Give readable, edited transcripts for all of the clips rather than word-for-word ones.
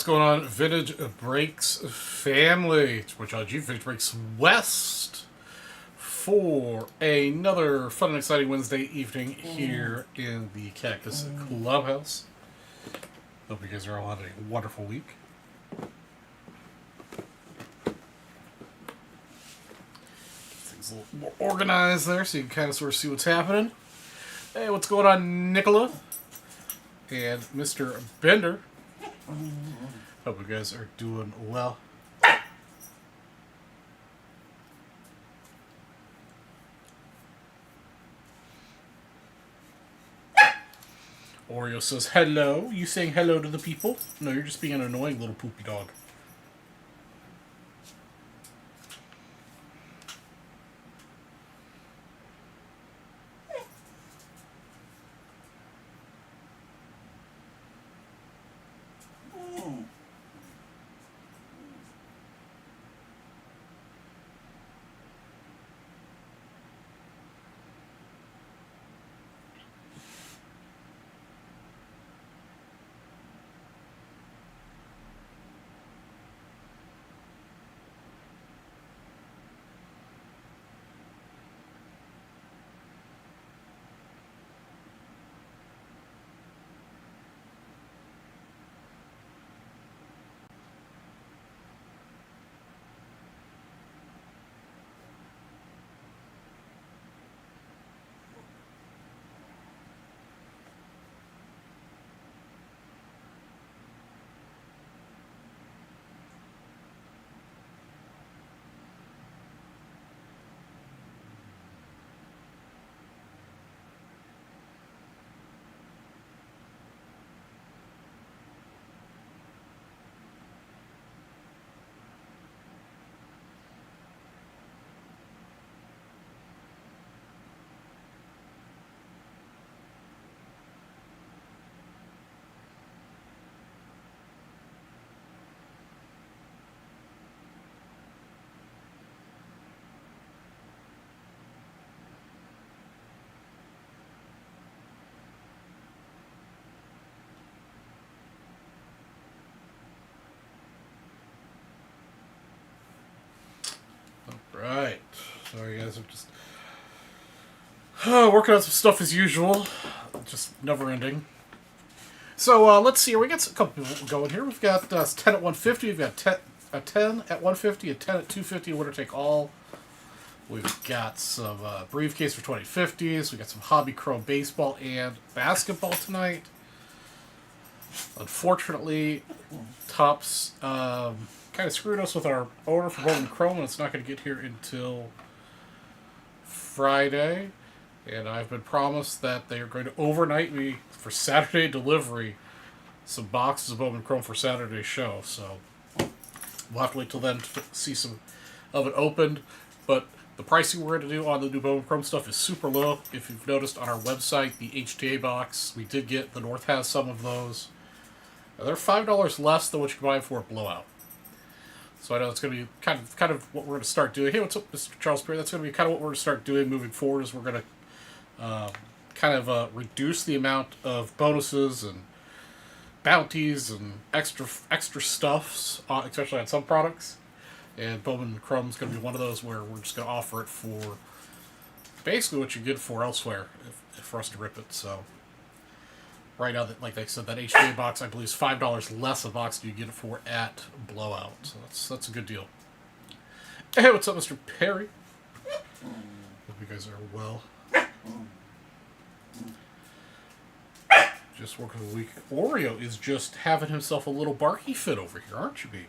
what's going on? Vintage Breaks family. It's Rich IG, Vintage Breaks West, for another fun and exciting Wednesday evening here in the Cactus Clubhouse. Hope you guys are all having a wonderful week. Things a little more organized there so you can kind of sort of see what's happening. Hey, what's going on, Nicola? And Mr. Bender. Hope you guys are doing well. Oreo says hello. You saying hello to the people? No, you're just being an annoying little poopy dog. Right. Sorry guys, I'm just working on some stuff as usual. Just never ending. So let's see here. We got a couple people going here. We've got 10 at 150. We've got 10 at 150, a 10 at 250, winner take all. We've got some briefcase for 2050s. We got some hobby chrome baseball and basketball tonight. Unfortunately, Topps kind of screwed us with our order for Golden Chrome, and it's not going to get here until Friday. And I've been promised that they are going to overnight me for Saturday delivery some boxes of Bowman Chrome for Saturday's show. So we'll have to wait till then to see some of it opened. But the pricing we're going to do on the new Bowman Chrome stuff is super low. If you've noticed on our website, the HTA box, we did get, the North has some of those. Now, they're $5 less than what you can buy for a blowout. So I know it's going to be kind of what we're going to start doing. Hey, what's up, Mr. Charles Perry? That's going to be kind of what we're going to start doing moving forward. Is we're going to reduce the amount of bonuses and bounties and extra stuffs, especially on some products. And Bowman Chrome is going to be one of those where we're just going to offer it for basically what you get for elsewhere for us to rip it. So right now, like I said, that HBA box I believe is $5 less a box than you get it for at Blowout. So that's a good deal. Hey, what's up, Mr. Perry? Hope you guys are well. Just working the week. Oreo is just having himself a little barky fit over here, aren't you, baby?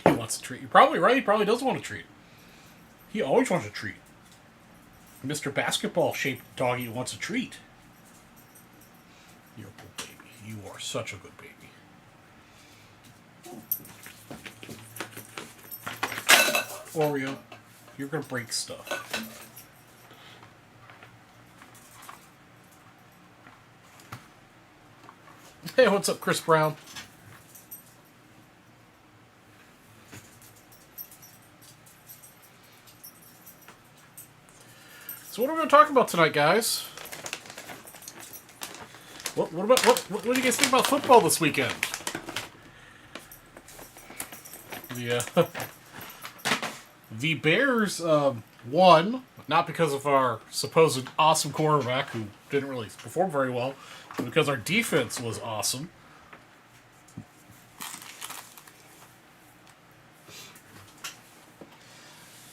He wants a treat. You're probably right. He probably does want a treat. He always wants a treat. Mr. Basketball-shaped doggy wants a treat. You're a good baby. You are such a good baby. Oreo, you're going to break stuff. Hey, what's up, Chris Brown? So what are we going to talk about tonight, guys? What do you guys think about football this weekend? The Bears won, not because of our supposed awesome quarterback who didn't really perform very well, but because our defense was awesome.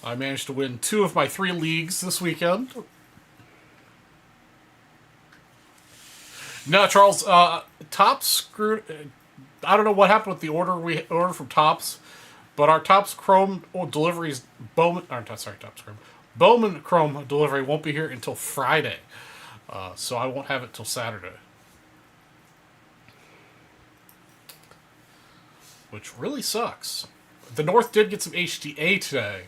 I managed to win 2 of my 3 leagues this weekend. No, Charles, Topps screwed. I don't know what happened with the order we ordered from Topps, but our Topps Chrome deliveries, Bowman Chrome delivery won't be here until Friday, so I won't have it till Saturday, which really sucks. The North did get some HTA today,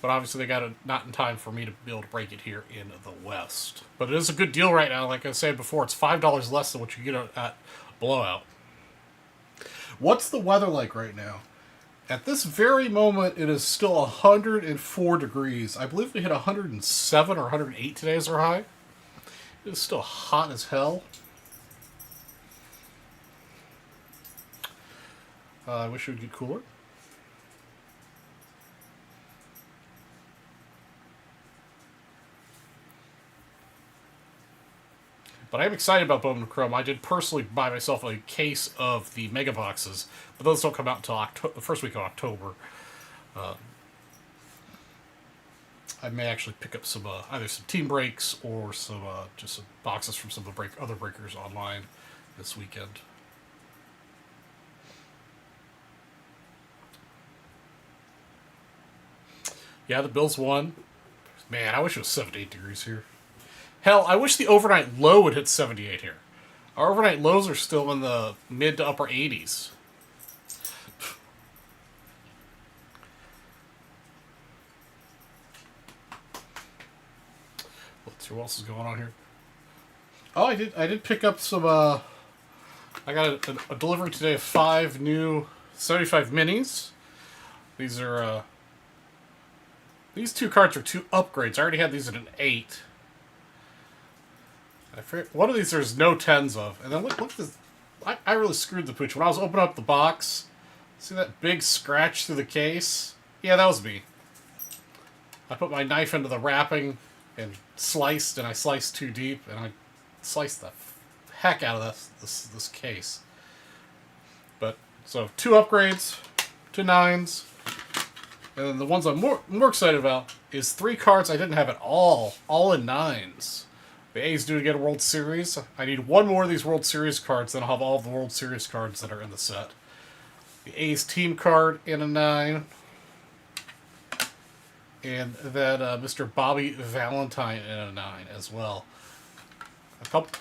but obviously they got it not in time for me to be able to break it here in the West. But it is a good deal right now. Like I said before, it's $5 less than what you get at Blowout. What's the weather like right now? At this very moment, it is still 104 degrees. I believe we hit 107 or 108 today as our high. It is still hot as hell. I wish it would get cooler. But I'm excited about Bowman Chrome. I did personally buy myself a case of the mega boxes, but those don't come out until the first week of October. I may actually pick up some either some team breaks or some just some boxes from some of the other breakers online this weekend. Yeah, the Bills won. Man, I wish it was 78 degrees here. Hell, I wish the overnight low would hit 78 here. Our overnight lows are still in the mid to upper 80s. Let's see what else is going on here. Oh, I did pick up some. I got a delivery today of 5 new 75 minis. These are. These 2 cards are 2 upgrades. I already had these at an 8. I forget, one of these there's no 10s of. And then look at this. I really screwed the pooch. When I was opening up the box, see that big scratch through the case? Yeah, that was me. I put my knife into the wrapping and sliced, and I sliced too deep, and I sliced the heck out of this case. But, so 2 upgrades, 2 9s. And then the ones I'm more excited about is 3 cards I didn't have at all in 9s. The A's do get a World Series. I need 1 more of these World Series cards, then I'll have all the World Series cards that are in the set. The A's team card in a 9. And then Mr. Bobby Valentine in a 9 as well.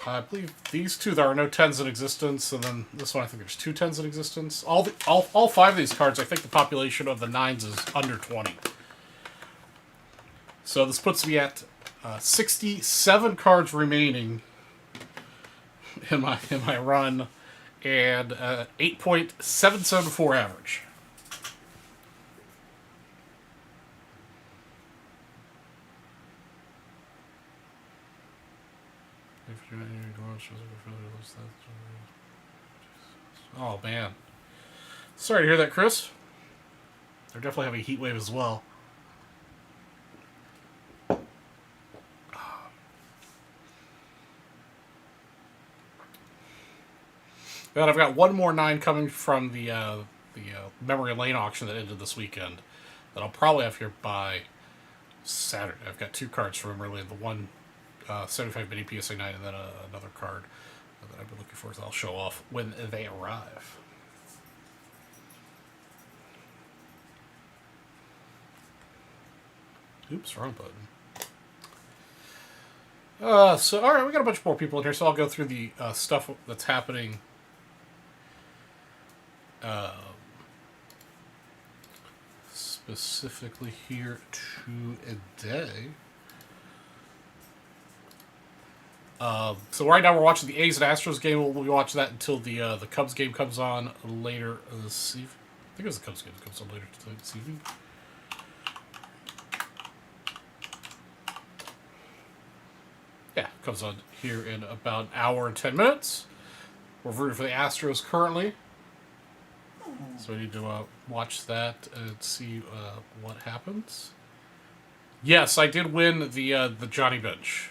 I believe these 2 there are no 10s in existence, and then this one I think there's 2 10s in existence. All 5 of these cards, I think the population of the 9s is under 20. So this puts me at 67 cards remaining in my run, and 8.774 average. Oh man, sorry to hear that, Chris. They're definitely having a heat wave as well. Then I've got 1 more 9 coming from the Memory Lane auction that ended this weekend that I'll probably have here by Saturday. I've got 2 cards from Memory Lane, the one 75 mini PSA 9 and then another card that I've been looking for, so I'll show off when they arrive. Oops, wrong button. So, alright, we got a bunch more people in here, so I'll go through the stuff that's happening specifically here today. So right now we're watching the A's and Astros game. We'll be watching that until the Cubs game comes on later this evening. I think it was the Cubs game that comes on later this evening. Yeah, comes on here in about an hour and 10 minutes. We're rooting for the Astros currently. So we need to watch that and see what happens. Yes, I did win the Johnny Bench.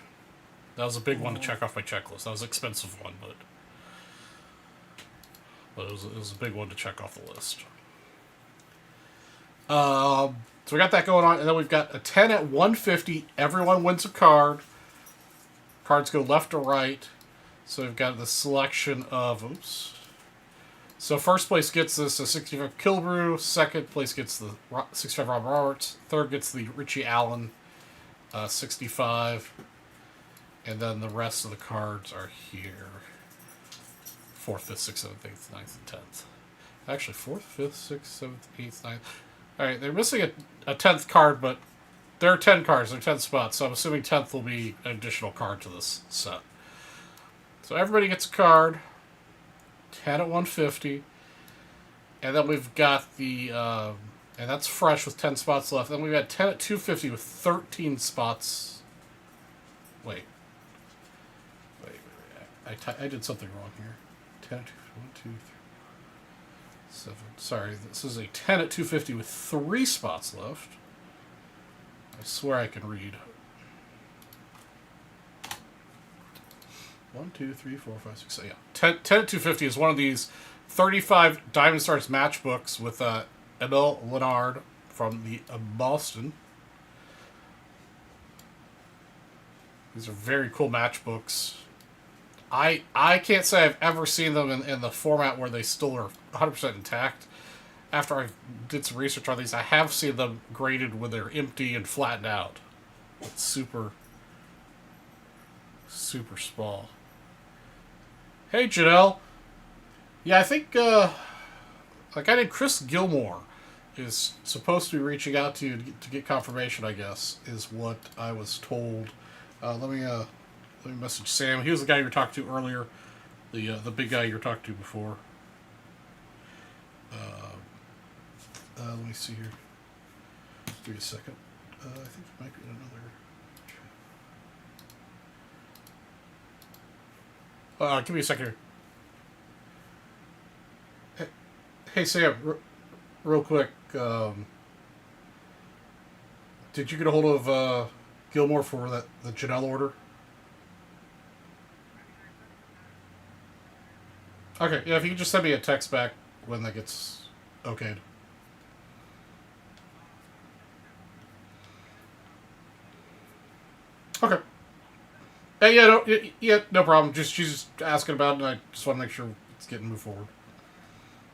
That was a big one to check off my checklist. That was an expensive one, but it was a big one to check off the list. So we got that going on, and then we've got a 10 at 150. Everyone wins a card. Cards go left to right. So we've got the selection of... Oops. So first place gets this 65 Kilbrew. Second place gets the 65 Rob Roberts. Third gets the Richie Allen 65. And then the rest of the cards are here. 4th, 5th, 6th, 7th, 8th, 9th, and 10th. Actually, 4th, 5th, 6th, 7th, 8th, 9th. Alright, they're missing a 10th card, but there are 10 cards. There are 10 spots, so I'm assuming 10th will be an additional card to this set. So everybody gets a card. 10 at 150. And then we've got the... and that's fresh with 10 spots left. Then we've got 10 at 250 with 13 spots. Wait. I did something wrong here. 10 at 250. 1, 2, 3, 7. Sorry, this is a 10 at 250 with 3 spots left. I swear I can read. 1, 2, 3, 4, 5, 6, 7. Yeah. 10 at 250 is one of these 35 Diamond Stars matchbooks with Emil Leonard from the Boston. These are very cool matchbooks. I can't say I've ever seen them in the format where they still are 100% intact. After I did some research on these, I have seen them graded when they're empty and flattened out. It's super small. Hey, Janelle. Yeah, I think a guy named Chris Gilmore is supposed to be reaching out to you to get confirmation, I guess, is what I was told. Let me message Sam. He was the guy you were talking to earlier, the big guy you were talking to before. Let me see here. Just give me a second. I think he might be in another. Give me a second here. Hey Sam, real quick. Did you get a hold of Gilmore for the Janelle order? Okay, yeah, if you could just send me a text back when that gets okayed. Okay. Hey, no problem. She's just asking about it, and I just want to make sure it's getting moved forward.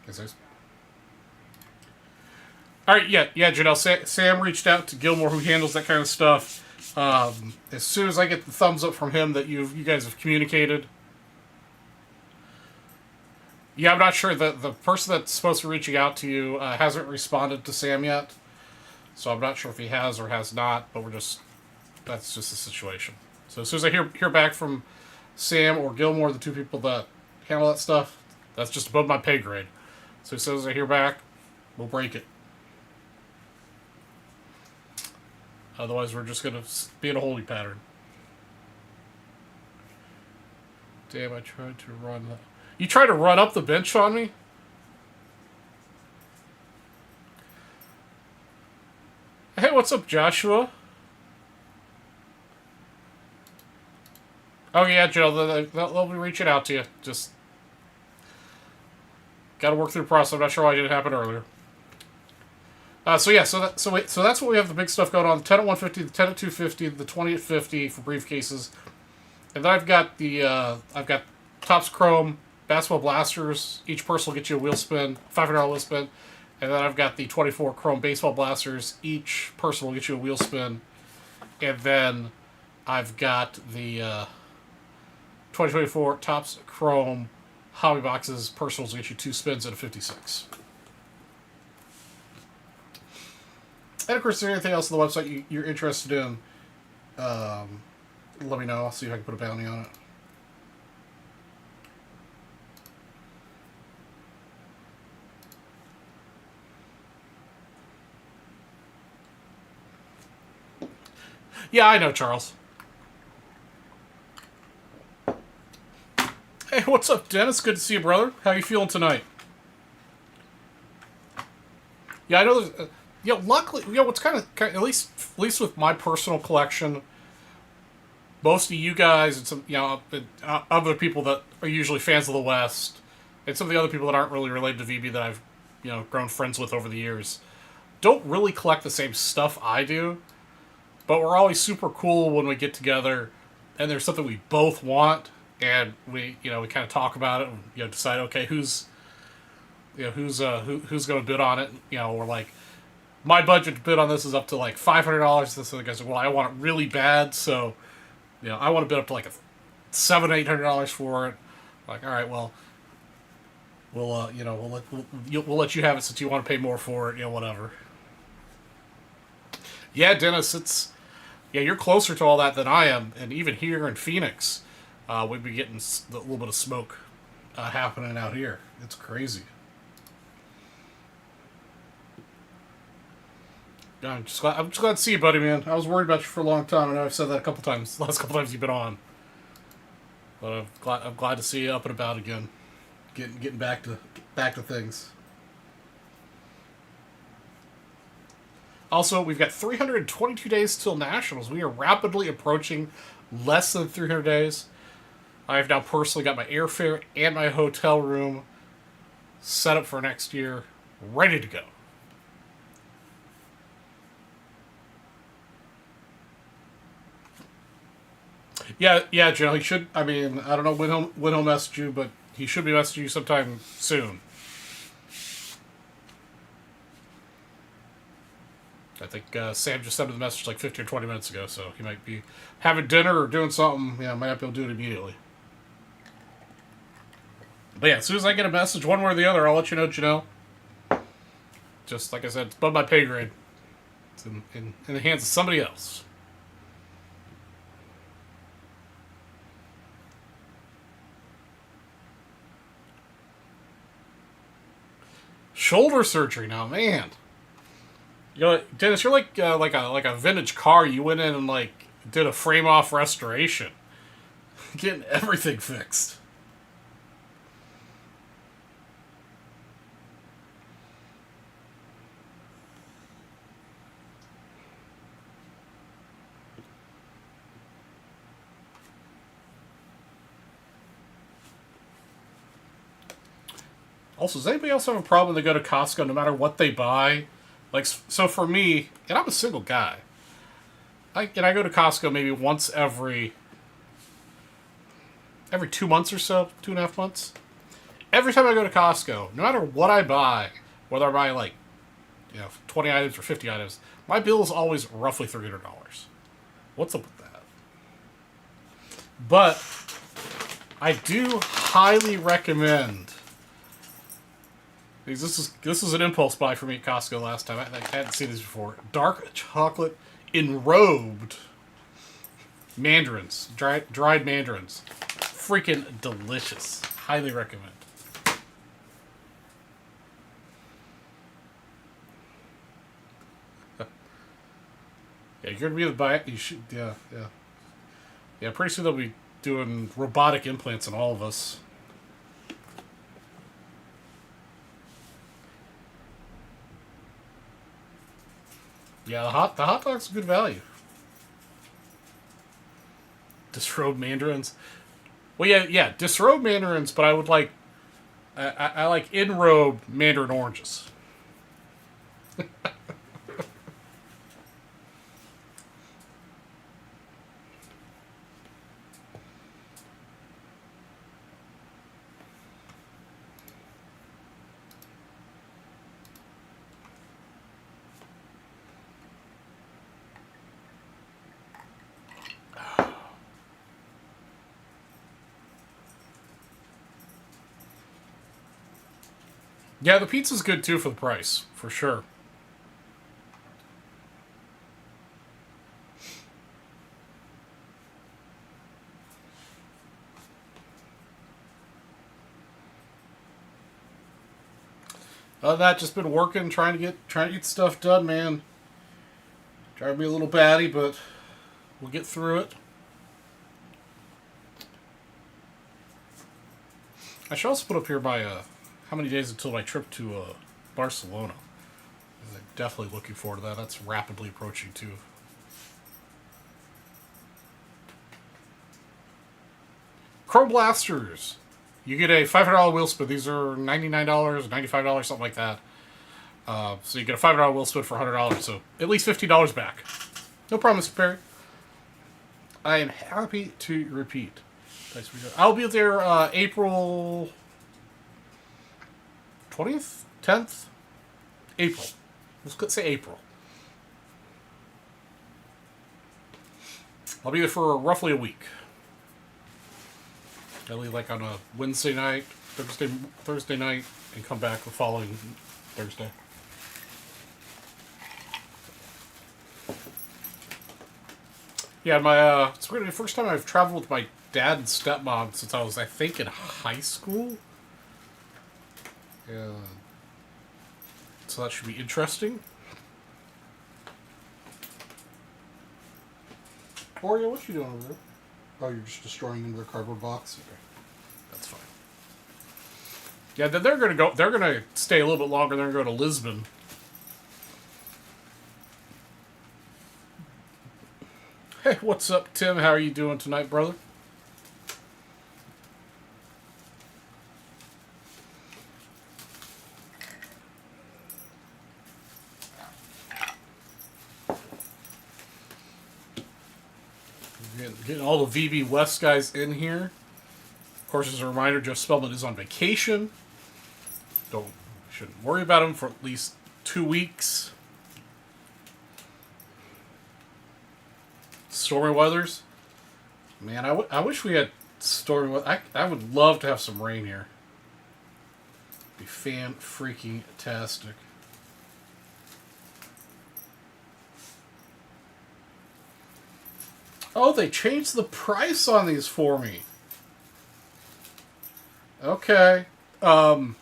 Okay, all right, yeah, Janelle. Sam reached out to Gilmore, who handles that kind of stuff. As soon as I get the thumbs up from him that you guys have communicated. Yeah, I'm not sure. The person that's supposed to be reaching out to you hasn't responded to Sam yet. So I'm not sure if he has or has not, but that's just the situation. So as soon as I hear back from Sam or Gilmore, the two people that handle that stuff, that's just above my pay grade. So as soon as I hear back, we'll break it. Otherwise, we're just going to be in a holding pattern. Damn, I tried to run that. You tried to run up the bench on me? Hey, what's up, Joshua? Oh, yeah, Joe, they'll be reaching out to you. Just got to work through the process. I'm not sure why it didn't happen earlier. So that's what we have the big stuff going on. The 10 at 150, the 10 at 250, the 20 at 50 for briefcases. And then I've got Topps Chrome, Basketball Blasters. Each person will get you a wheel spin, $500 wheel spin. And then I've got the 24 Chrome Baseball Blasters. Each person will get you a wheel spin. And then I've got the 2024 Topps Chrome Hobby Boxes. Personals will get you 2 spins and a 56. And of course, if there's anything else on the website you're interested in, let me know. I'll see if I can put a bounty on it. Yeah, I know, Charles. Hey, what's up, Dennis? Good to see you, brother. How you feeling tonight? Yeah, I know. Luckily, what's at least with my personal collection, most of you guys and some, other people that are usually fans of the West, and some of the other people that aren't really related to VB that I've, grown friends with over the years, don't really collect the same stuff I do. But we're always super cool when we get together, and there's something we both want, and we kind of talk about it, and decide, okay, who's going to bid on it. We're like, my budget to bid on this is up to like $500. This other guy's like, well, I want it really bad, so I want to bid up to like a $700-800 for it. Like, all right, well, we'll let you have it since you want to pay more for it. Whatever. Yeah, Dennis, you're closer to all that than I am, and even here in Phoenix, we'd be getting a little bit of smoke happening out here. It's crazy. I'm just glad to see you, buddy, man. I was worried about you for a long time. I know I've said that a couple times. The last couple times you've been on, but I'm glad to see you up and about again, getting back to things. Also, we've got 322 days till Nationals. We are rapidly approaching less than 300 days. I have now personally got my airfare and my hotel room set up for next year, ready to go. Yeah, Joe. He should. I mean, I don't know when he'll message you, but he should be messaging you sometime soon. I think Sam just sent him the message like 15 or 20 minutes ago, so he might be having dinner or doing something. Might not be able to do it immediately. But yeah, as soon as I get a message, one way or the other, I'll let you know, Janelle. Just like I said, it's above my pay grade. It's in the hands of somebody else. Shoulder surgery now, man. Dennis, you're like a vintage car. You went in and like did a frame off restoration, getting everything fixed. Also, does anybody else have a problem when they go to Costco no matter what they buy? Like, so for me, and I'm a single guy, I go to Costco maybe once every 2 months or so, 2.5 months. Every time I go to Costco, no matter what I buy, whether I buy like 20 items or 50 items, my bill is always roughly $300. What's up with that? But I do highly recommend. This was an impulse buy for me at Costco last time. I hadn't seen this before. Dark chocolate enrobed mandarins, dried mandarins, freaking delicious. Highly recommend. Yeah, you're gonna be able to buy it. You should. Yeah. Pretty soon they'll be doing robotic implants on all of us. Yeah, the hot dog's good value. Disrobed mandarins. Well, yeah, disrobed mandarins, but I would like, I like enrobed mandarin oranges. Yeah, the pizza's good too for the price, for sure. Other than that, just been working, trying to get stuff done, man. Trying to be a little batty, but We'll get through it. I should also put up here my how many days until my trip to Barcelona. I'm definitely looking forward to that. That's rapidly approaching too. Chrome Blasters. You get a $500 wheel spin. These are $99, $95, something like that. So you get a $500 wheel spin for $100. So at least $50 back. No problem, Mr. Perry. I am happy to repeat. I'll be there April 20th? 10th? April. Let's say April. I'll be there for roughly a week. I'll leave like on a Wednesday night, Thursday night, and come back the following Thursday. Yeah, it's going to be the first time I've traveled with my dad and stepmom since I was, I think, in high school. Yeah. So that should be interesting. Oreo, what you doing over there? Oh, you're just destroying into their cardboard box? Okay. That's fine. Yeah, then they're gonna stay a little bit longer. They're gonna go to Lisbon. Hey, what's up, Tim? How are you doing tonight, brother? Getting all the VB West guys in here. Of course, as a reminder, Jeff Spellman is on vacation. Shouldn't worry about him for at least 2 weeks. Stormy weathers. Man, I wish we had stormy weather. I would love to have some rain here. Be fan-freaking-tastic. Oh, they changed the price on these for me. Okay. Alright.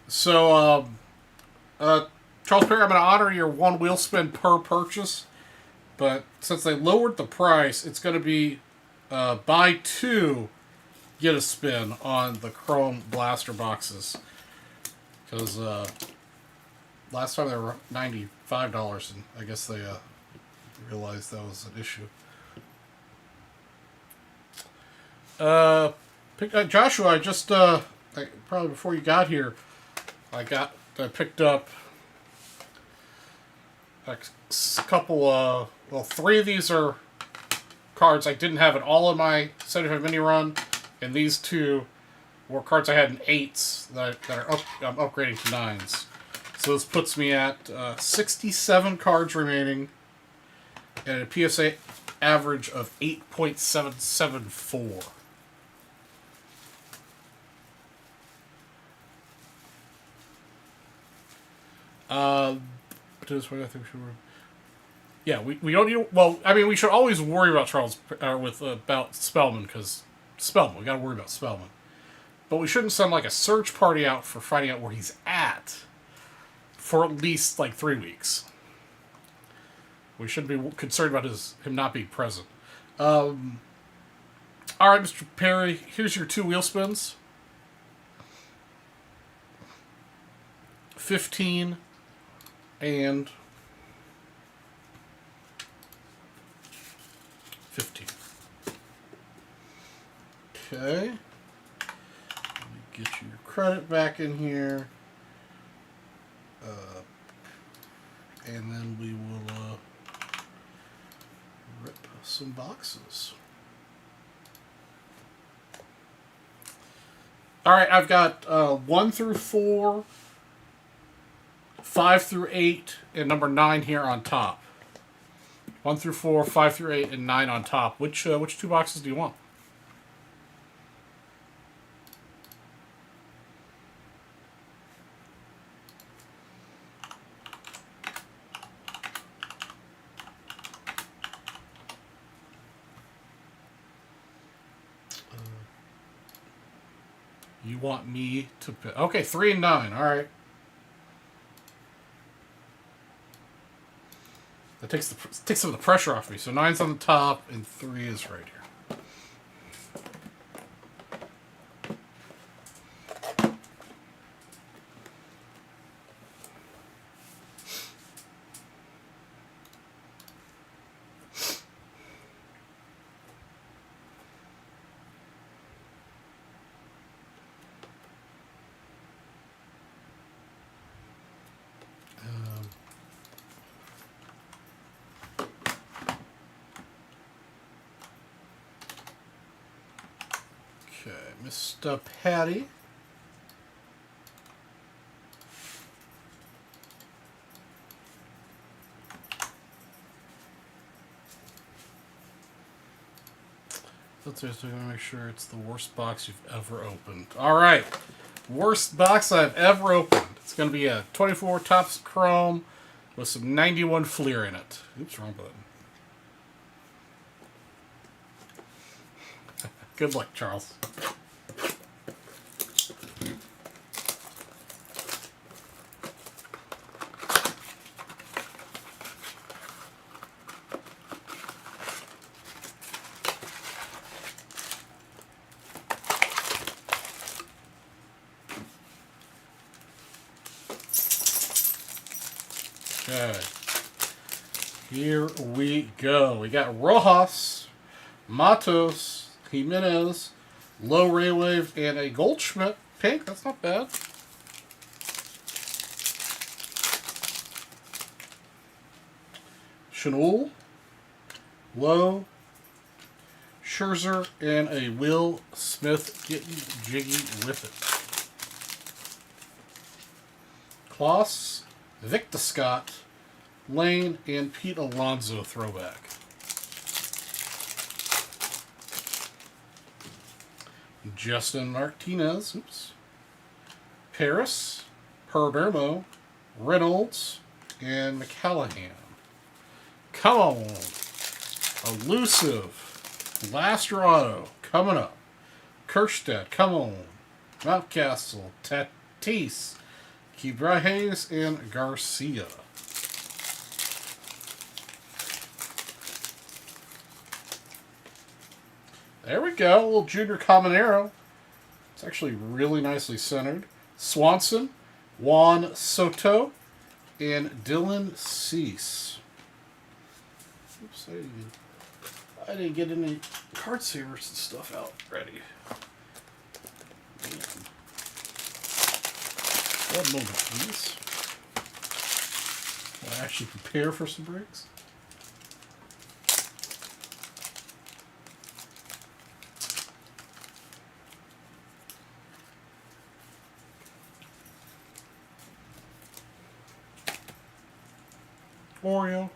So, Charles Perry, I'm going to honor your one wheel spin per purchase. But since they lowered the price, it's going to be buy two, get a spin on the Chrome Blaster boxes. Because last time they were $95, and I guess they realized that was an issue. Joshua, I just probably before you got here, I picked up a couple. Three of these are cards I didn't have at all in my 75 mini run, and these two were cards I had in 8s that I'm upgrading to 9s. So this puts me at 67 cards remaining, and a PSA average of 8.774. Yeah, we don't need. Well, I mean, we should always worry about about Spellman, because Spellman, we got to worry about Spellman. But we shouldn't send like a search party out for finding out where he's at for at least like 3 weeks. We shouldn't be concerned about him not being present. All right, Mr. Perry, here's your 2 wheel spins. 15 and 15. Okay. Let me get you your credit back in here. And then we will rip some boxes. Alright, I've got 1 through 4, 5 through 8, and number 9 here on top. 1 through 4, 5 through 8, and 9 on top. Which 2 boxes do you want? You want me to pick? Okay, 3 and 9. All right. takes some of the pressure off me. So 9's on the top, and 3 is right here. Okay, Mr. Patty. Let's just make sure it's the worst box you've ever opened. All right, worst box I've ever opened. It's going to be a 24 Topps Chrome with some 91 Fleer in it. Oops, wrong button. Good luck, Charles. Okay. Here we go. We got Rojas, Matos, Jimenez, Low Ray Wave, and a Goldschmidt pink. That's not bad. Chanel, Low, Scherzer, and a Will Smith getting jiggy with it. Kloss, Victor Scott, Lane, and Pete Alonso throwback. Justin Martinez, oops. Paris, Perbermo, Reynolds, and McCallahan. Come on. Elusive. Last auto coming up. Kerstead, come on. Mountcastle, Tatis, Kebra Hayes, and Garcia. There we go, a little Junior Caminero. It's actually really nicely centered. Swanson, Juan Soto, and Dylan Cease. Oops, I didn't get any card savers and stuff out ready. One moment, please. I'll actually prepare for some breaks. Oreo.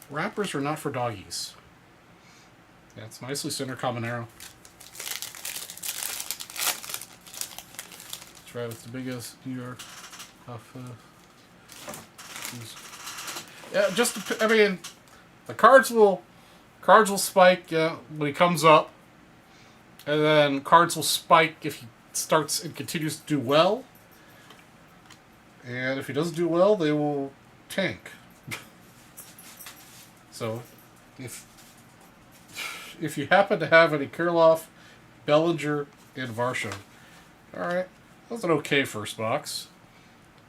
Wrappers are not for doggies. Yeah, it's nicely centered Caminero. That's right, it's the biggest New York. Yeah, just I mean, the cards will spike when he comes up, and then cards will spike if he starts and continues to do well. And if he doesn't do well, they will tank. So, if you happen to have any Kirilloff, Bellinger, and Varsho, all right, that's an okay first box.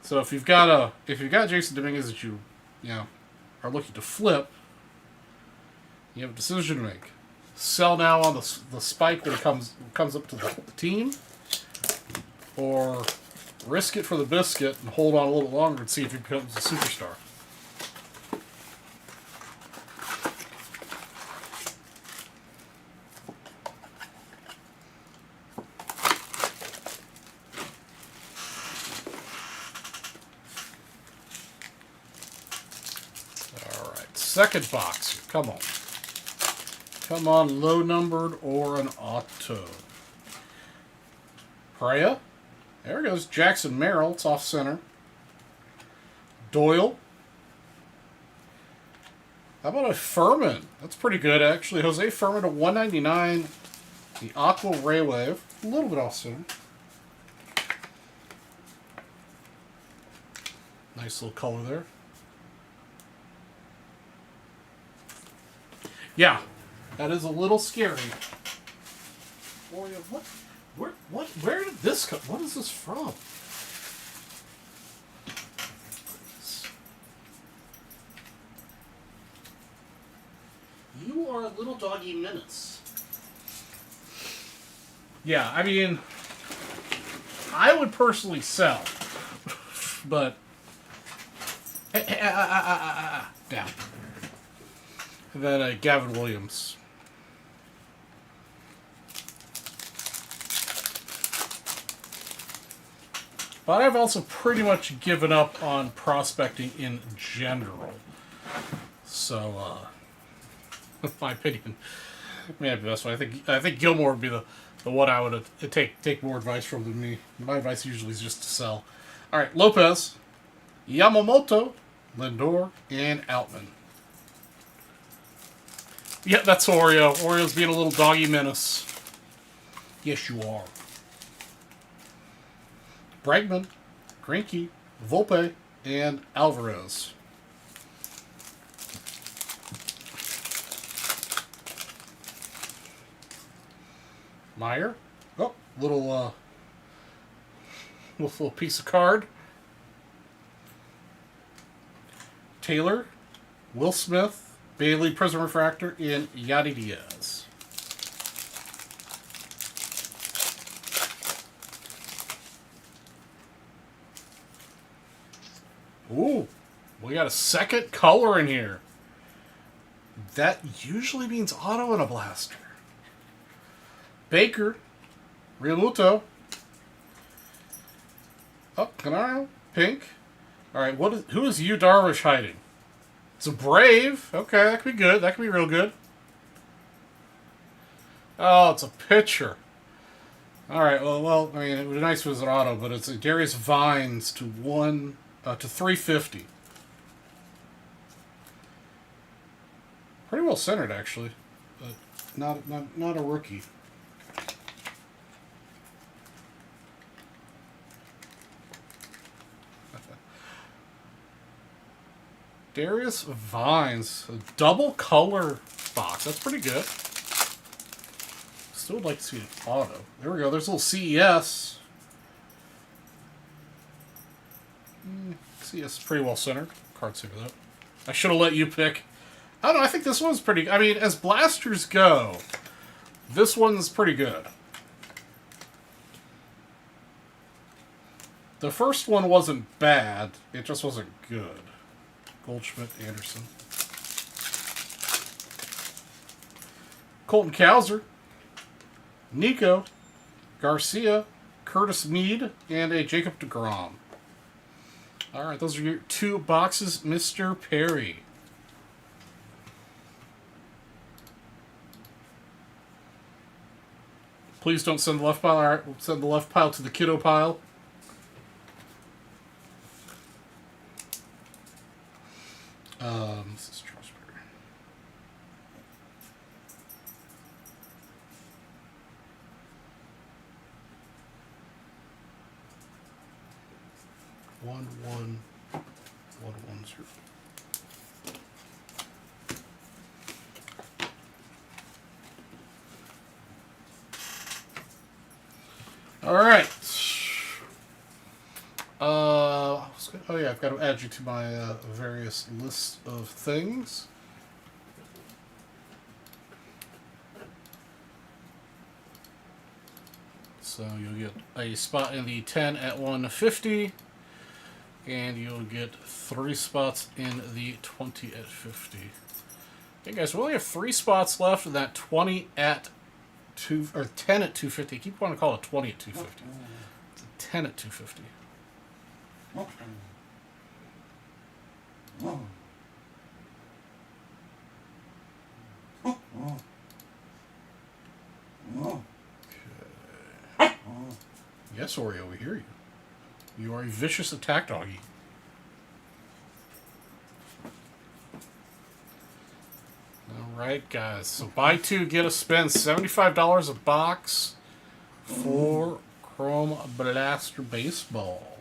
So if you've got Jason Dominguez that you are looking to flip, you have a decision to make: sell now on the spike when it comes up to the team, or risk it for the biscuit and hold on a little longer and see if he becomes a superstar. All right, second box. Come on. Come on, low numbered or an auto. Perea. There goes Jackson Merrill. It's off center. Doyle. How about a Furman? That's pretty good, actually. Jose Furman to 199. The Aqua Ray Wave. A little bit off center. Nice little color there. Yeah, that is a little scary. Oreo, where did this come? What is this from? You are a little doggy menace. Yeah, I mean, I would personally sell, but down. And then Gavin Williams. But I've also pretty much given up on prospecting in general. So, in my opinion, may have the best one. I think Gilmore would be the one I would take more advice from than me. My advice usually is just to sell. All right, Lopez, Yamamoto, Lindor, and Outman. Yeah, that's Oreo. Oreo's being a little doggy menace. Yes, you are. Bregman, Greinke, Volpe, and Alvarez. Meyer. Oh, little piece of card. Taylor, Will Smith, Bailey Prism Refractor, and Yadi Diaz. Ooh, we got a second color in here. That usually means auto and a blaster. Baker, Realmuto. Oh, Canaro, pink. All right, who is Yu Darvish hiding? It's a Brave. Okay, that could be good. That could be real good. Oh, it's a pitcher. All right. Well, I mean, it would be nice if it was an auto, but it's a Darius Vines to 350. Pretty well centered, actually, but not a rookie. Darius Vines, a double color box. That's pretty good. Still would like to see an auto. There we go. There's a little CES. CES is pretty well centered. Card saver that. I should have let you pick. I don't know. I think this one's pretty. I mean, as blasters go, this one's pretty good. The first one wasn't bad. It just wasn't good. Goldschmidt, Anderson. Colton Cowser, Nico, Garcia, Curtis Mead, and a Jacob deGrom. All right, those are your 2 boxes, Mr. Perry. Please don't send the left pile. All right, we'll send the left pile to the kiddo pile. This is Strasburg. One, 0. All right. Oh yeah, I've got to add you to my various lists of things. So you'll get a spot in the 10 at 150, and you'll get 3 spots in the 20 at 50. Okay, guys, we only have 3 spots left in that 20 at 2 or 10 at 250. I keep wanting to call it 20 at 250. It's a 10 at 250. Okay. Yes, Oreo, we hear you. You are a vicious attack doggy. Alright, guys. So buy 2, get a spend. $75 a box for Chrome Blaster Baseball.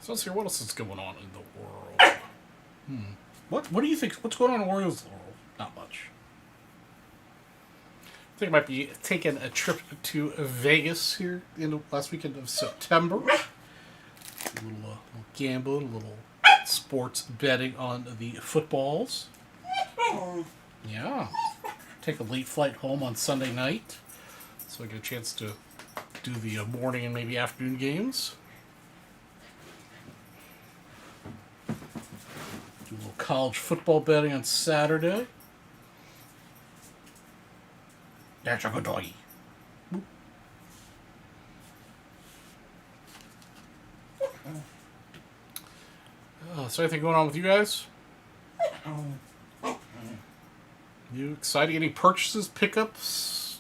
So let's hear what else is going on in the world. What do you think? What's going on in the world? Not much. I think I might be taking a trip to Vegas here in the last weekend of September. A little gambling, a little sports betting on the footballs. Yeah. Take a late flight home on Sunday night, so I get a chance to do the morning and maybe afternoon games. Do a little college football betting on Saturday. That's a good doggy. So anything going on with you guys? You excited? Any purchases, pickups?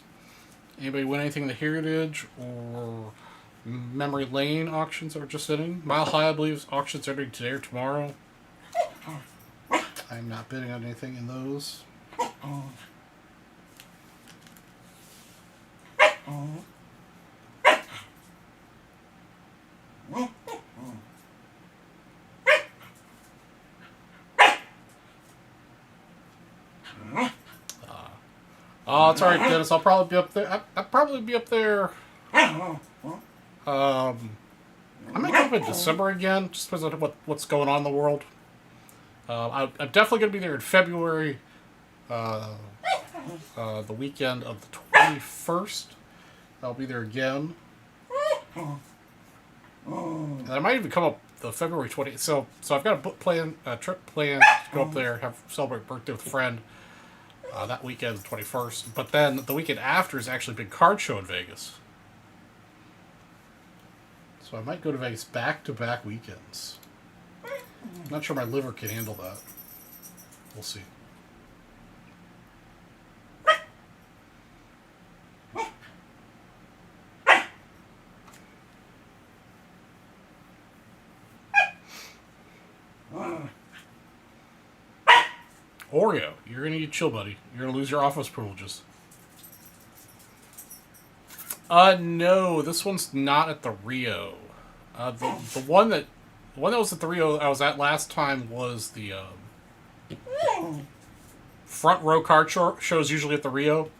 Anybody win anything in the Heritage or Memory Lane auctions that were just ending? Mile High, I believe, auctions are ending today or tomorrow. I'm not bidding on anything in those. Oh, it's alright, Dennis. I'll probably be up there. I'll probably be up there. I might go up in December again, just because of what's going on in the world. I'm definitely going to be there in February, the weekend of the 21st. I'll be there again. And I might even come up the February 20th. So I've got a trip planned to go up there, celebrate birthday with a friend. That weekend, the 21st. But then the weekend after is actually a big card show in Vegas. So I might go to Vegas back-to-back weekends. I'm not sure my liver can handle that. We'll see. Oreo, you're going to get chill, buddy. You're going to lose your office privileges. No, this one's not at the Rio. The one that was at the Rio I was at last time was the front row card shows usually at the Rio.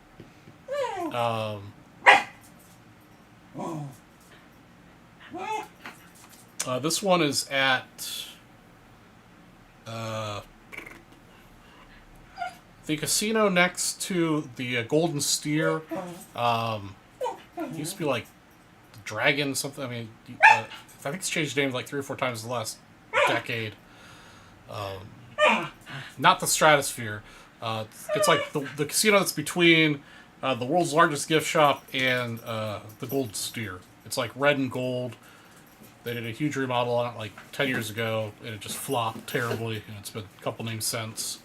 This one is at the casino next to the Golden Steer. It used to be like the Dragon something. I mean, I think it's changed names like 3 or 4 times in the last decade. Not the Stratosphere. It's like the casino that's between the world's largest gift shop and the Golden Steer. It's like red and gold. They did a huge remodel on it like 10 years ago, and it just flopped terribly, and it's been a couple names since.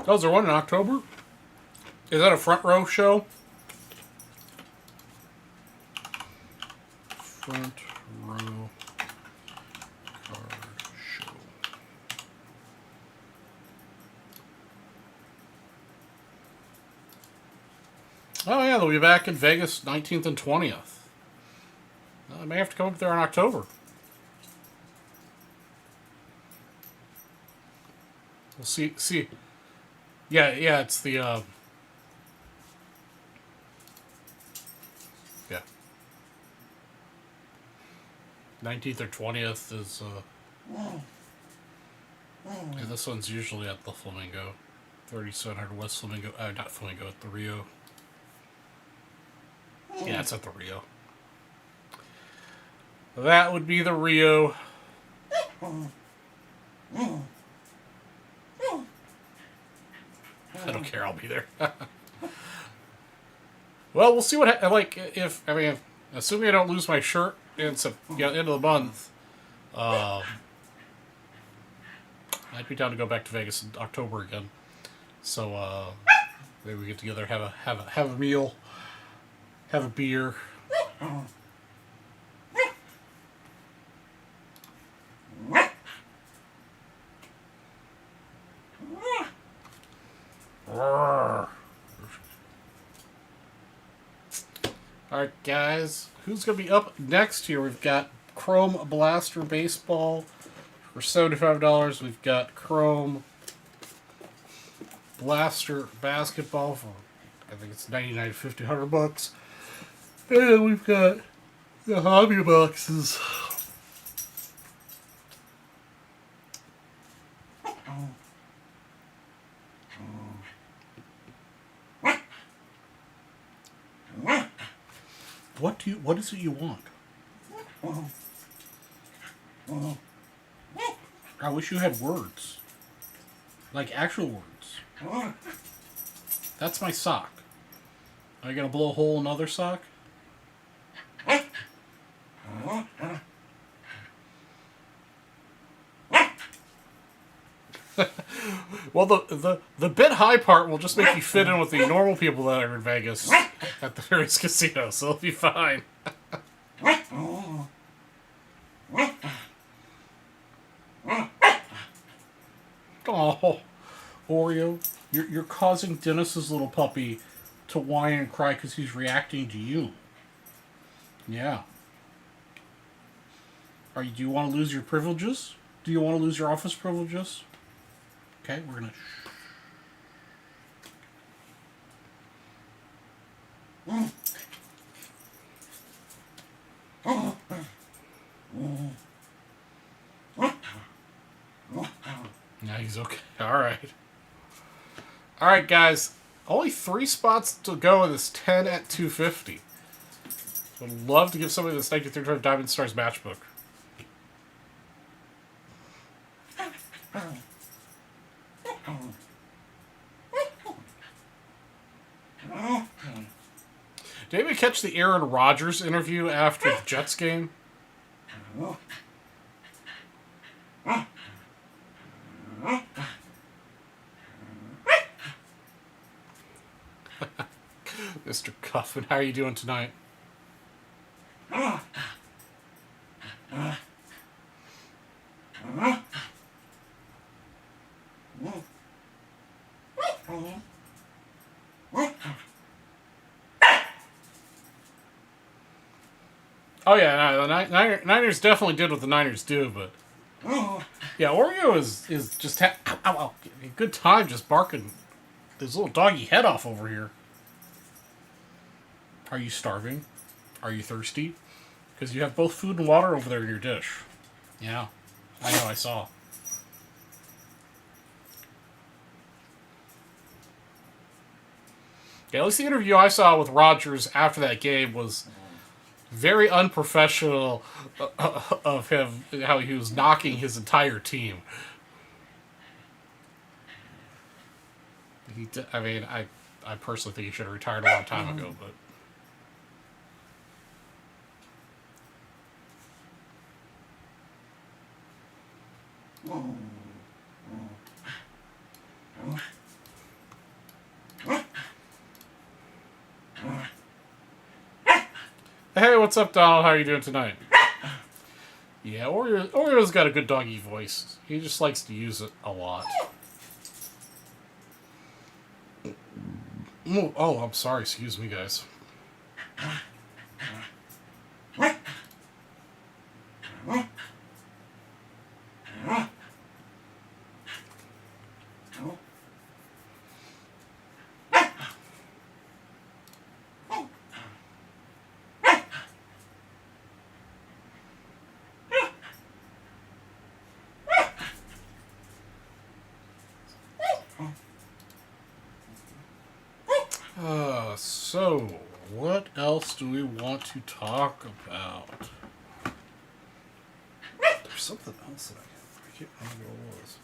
Oh, is there one in October? Is that a front row show? Front row card show. Oh yeah, they'll be back in Vegas 19th and 20th. I may have to come up there in October. We'll see. Yeah, it's the, yeah. 19th or 20th is, and this one's usually at the Flamingo. 3700 West Flamingo, not Flamingo, at the Rio. Yeah, it's at the Rio. That would be the Rio. I don't care. I'll be there. Well, we'll see what assuming I don't lose my shirt in end of the month. I'd be down to go back to Vegas in October again. So maybe we get together, have a meal, have a beer. Alright, guys. Who's going to be up next here? We've got Chrome Blaster Baseball for $75. We've got Chrome Blaster Basketball for, I think it's $99.50, $100. And we've got the hobby boxes. What is it you want? I wish you had words. Like actual words. That's my sock. Are you gonna blow a hole in another sock? Well, the bit high part will just make you fit in with the normal people that are in Vegas at the various casinos, so it'll be fine. Oh, Oreo, you're causing Dennis's little puppy to whine and cry because he's reacting to you. Yeah. Do you want to lose your privileges? Do you want to lose your office privileges? Okay, we're gonna. Yeah, he's okay. All right, guys. Only 3 spots to go in this 10 at 250. Would love to give somebody this 1935 Diamond Stars matchbook. Did anybody catch the Aaron Rodgers interview after the Jets game? Mr. Cuffin, how are you doing tonight? Oh yeah, no, the Niners definitely did what the Niners do, but yeah, Oreo is just a good time just barking his little doggy head off over here. Are you starving? Are you thirsty? Because you have both food and water over there in your dish. Yeah, I know, I saw. Yeah, at least the interview I saw with Rodgers after that game was very unprofessional of him, how he was knocking his entire team. I personally think he should have retired a long time ago, but. Hey, what's up, Donald? How are you doing tonight? Yeah, Oreo's got a good doggy voice. He just likes to use it a lot. Oh, I'm sorry. Excuse me, guys. So, what else do we want to talk about? There's something else that I can't remember what it was.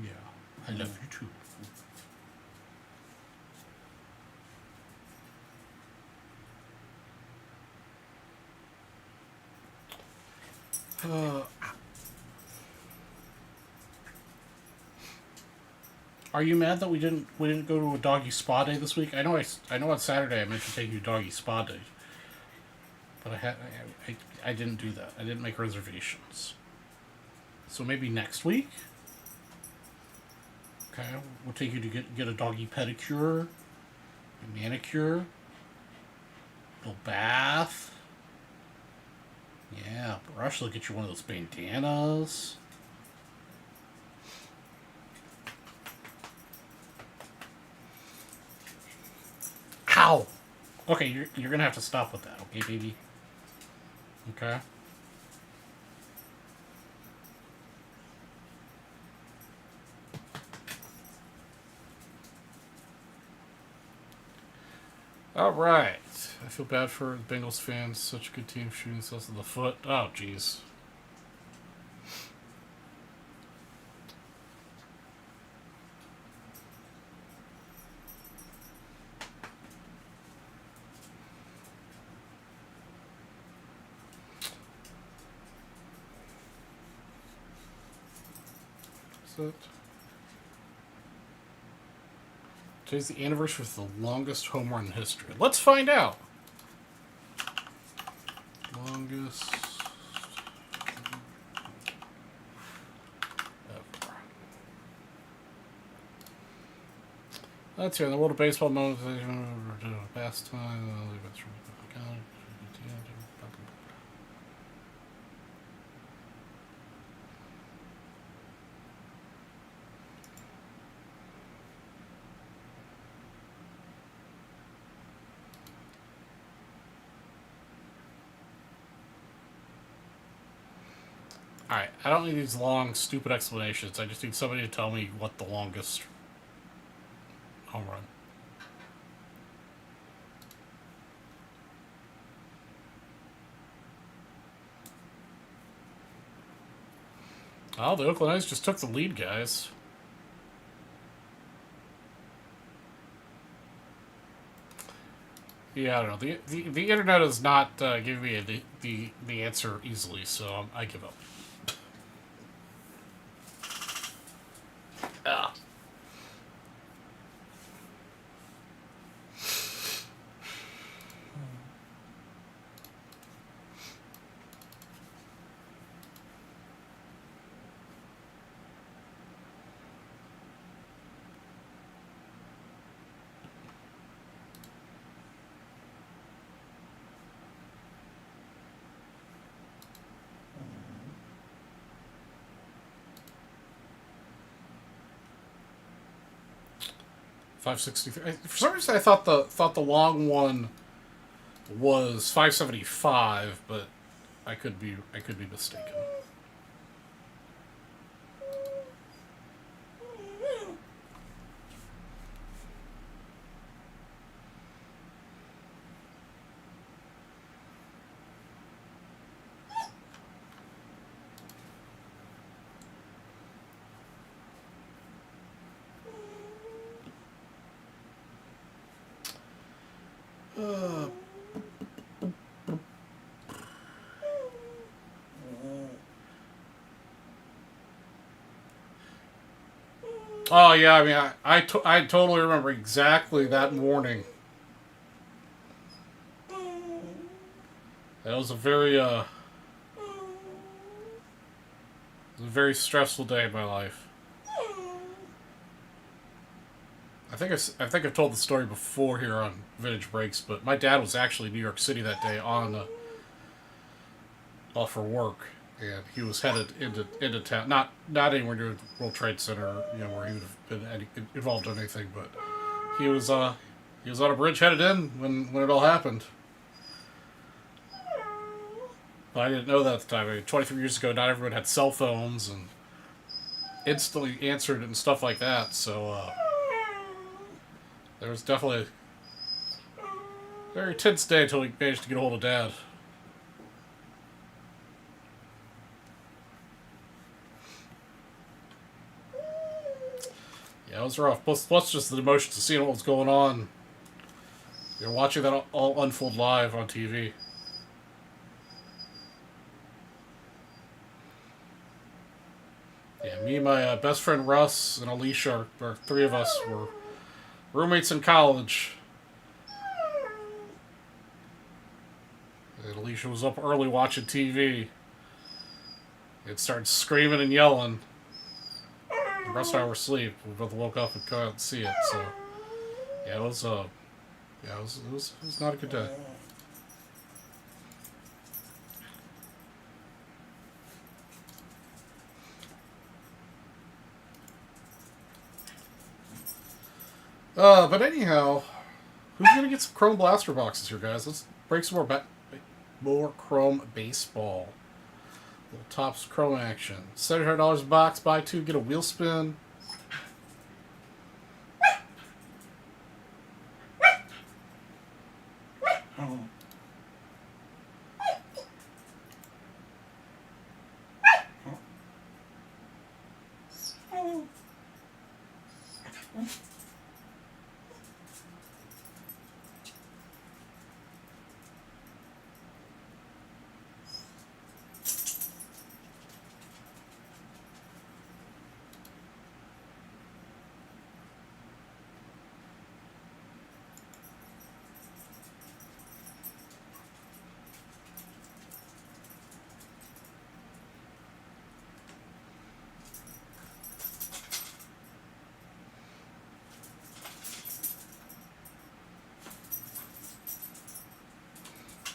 Yeah, I love you too. Are you mad that we didn't go to a doggy spa day this week? I know on Saturday I meant to take you doggy spa day, but I didn't do that. I didn't make reservations. So maybe next week. Okay, we'll take you to get a doggy pedicure, a manicure, a little bath. Yeah, brush. Look at you one of those bandanas. Ow! Okay, you're gonna have to stop with that, okay, baby? Okay. All right. I feel bad for Bengals fans. Such a good team shooting themselves in the foot. Oh, jeez. Is it? Today's the anniversary of the longest home run in history. Let's find out. Longest ever. Let's hear in the world of baseball moments. Pastime. Alright, I don't need these long, stupid explanations. I just need somebody to tell me what the longest home run. Oh, the Oakland A's just took the lead, guys. Yeah, I don't know. The internet is not giving me the answer easily, so I give up. Ah. .563. For some reason, I thought the long one was 575, but I could be mistaken. Oh yeah, I mean, I totally remember exactly that morning. That was a very stressful day in my life. I think I've told the story before here on Vintage Breaks, but my dad was actually in New York City that day for work, and he was headed into town. Not anywhere near the World Trade Center, where he would have been involved in anything, but he was on a bridge headed in when it all happened. But I didn't know that at the time. I mean, 23 years ago, not everyone had cell phones and instantly answered and stuff like that. So there was definitely a very tense day until we managed to get a hold of Dad. Yeah, it was rough. Plus just the emotions of seeing what was going on. You're watching that all unfold live on TV. Yeah, me and my best friend Russ and Alicia, our three of us were roommates in college. And Alicia was up early watching TV. It started screaming and yelling. And Russ and I were asleep. We both woke up and couldn't see it. So yeah, it was not a good day. But anyhow, who's gonna get some Chrome Blaster boxes here, guys? Let's break some more Chrome baseball. Little Topps Chrome action. $700 a box. Buy two, get a wheel spin.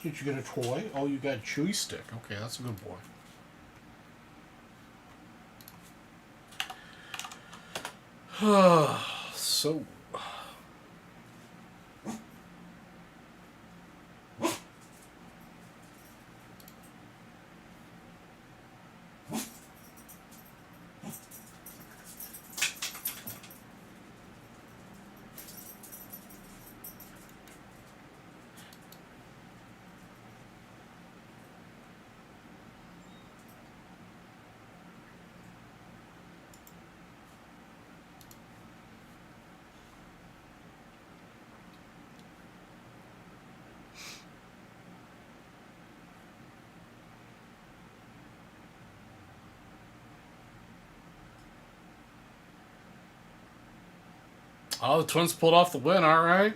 Did you get a toy? Oh, you got a Chewy Stick. Okay, that's a good boy. So, oh, the Twins pulled off the win. All right.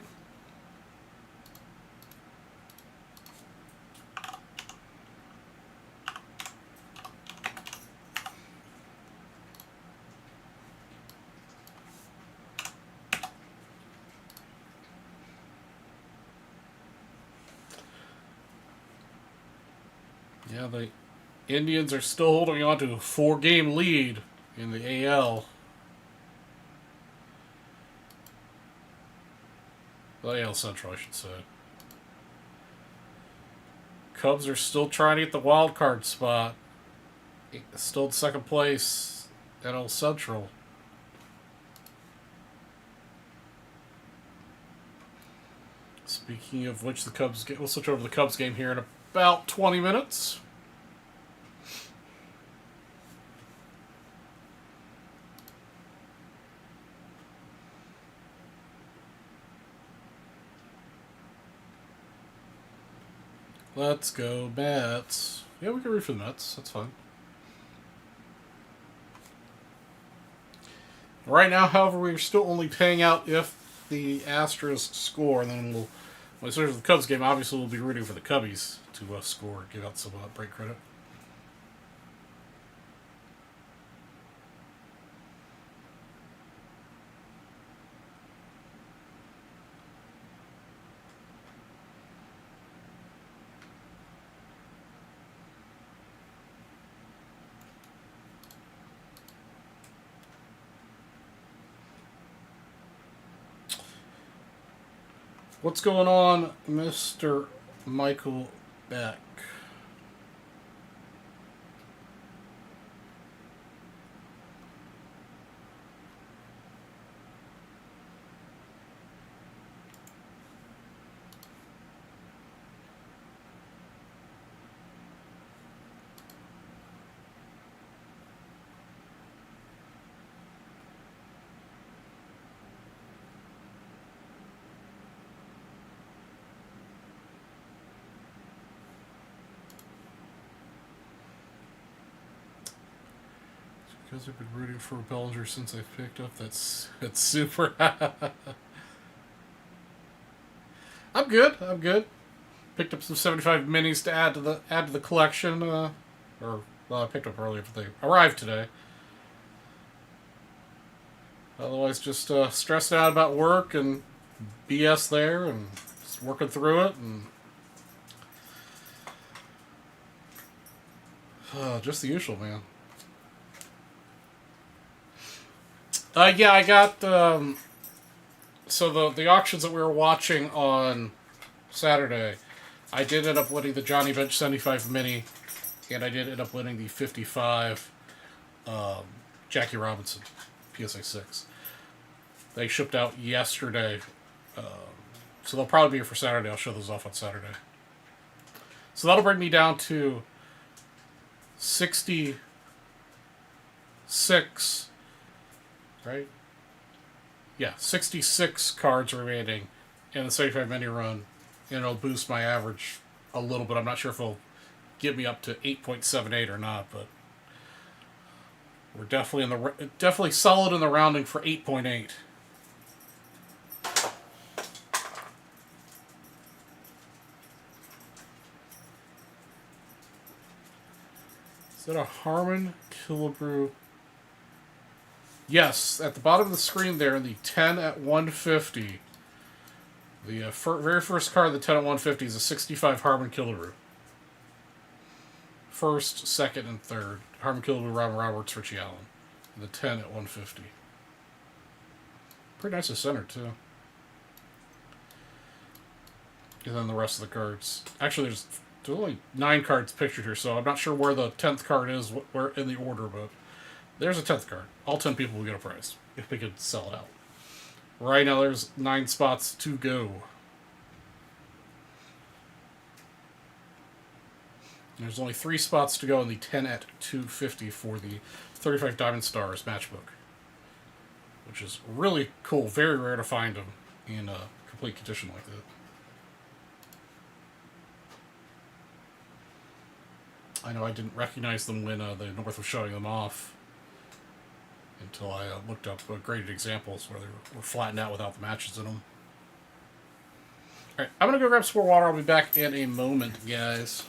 Yeah, the Indians are still holding on to a 4-game lead in the AL. The AL Central, I should say. Cubs are still trying to get the wild card spot. Still in second place at AL Central. Speaking of which, we'll switch over to the Cubs game here in about 20 minutes. Let's go Mets. Yeah, we can root for the Mets. That's fine. Right now, however, we're still only paying out if the Astros score, and then when we switch to the Cubs game, obviously we'll be rooting for the Cubbies to score, give out some break credit. What's going on, Mr. Michael Beck? Because I've been rooting for Bellinger since I picked up that's super. I'm good. I'm good. Picked up some 75 minis to add to the collection. I picked up earlier, but they arrived today. Otherwise, just stressed out about work and BS there, and just working through it, and just the usual, man. Yeah, I got so the auctions that we were watching on Saturday. I did end up winning the Johnny Bench 75 mini, and I did end up winning the 55 Jackie Robinson PSA 6. They shipped out yesterday, so they'll probably be here for Saturday. I'll show those off on Saturday. So that'll bring me down to 66, right? Yeah, 66 cards remaining in the 75 mini run, and it'll boost my average a little bit. I'm not sure if it'll get me up to 8.78 or not, but we're definitely solid in the rounding for 8.8. Is that a Harmon Killebrew? Yes, at the bottom of the screen there, the 10 at 150. The very first card of the 10 at 150 is a 65 Harmon Killebrew. First, second, and third. Harmon Killebrew, Robin Roberts, Richie Allen. And the 10 at 150. Pretty nice to center, too. And then the rest of the cards. Actually, there's only 9 cards pictured here, so I'm not sure where the 10th card is, where in the order, but there's a 10th card. All 10 people will get a prize, if we could sell it out. Right now, there's 9 spots to go. There's only 3 spots to go in the 10 at 250 for the 35 Diamond Stars matchbook, which is really cool. Very rare to find them in a complete condition like that. I know I didn't recognize them when the North was showing them off until I looked up graded examples where they were flattened out without the matches in them. Alright, I'm going to go grab some more water. I'll be back in a moment, guys.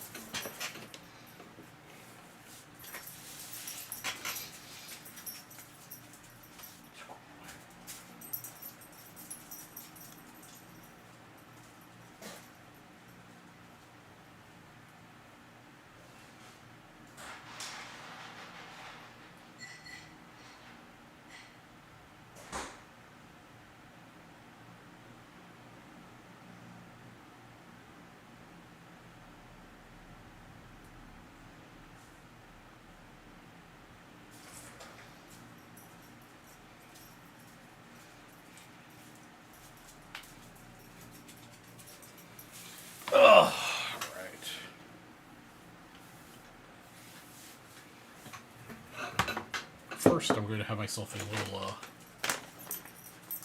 First, I'm going to have myself a little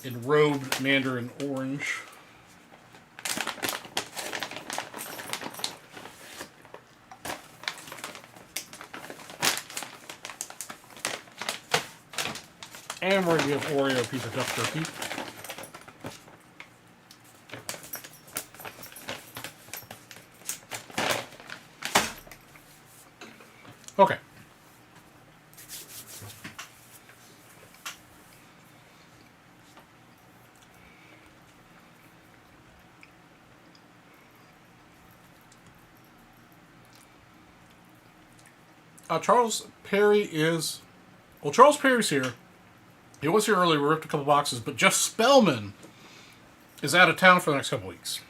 enrobed Mandarin orange. And we're going to give Oreo a piece of duck turkey. Okay. Charles Perry is... Well, Charles Perry's here. He was here earlier. We ripped a couple boxes. But Jeff Spellman is out of town for the next couple weeks.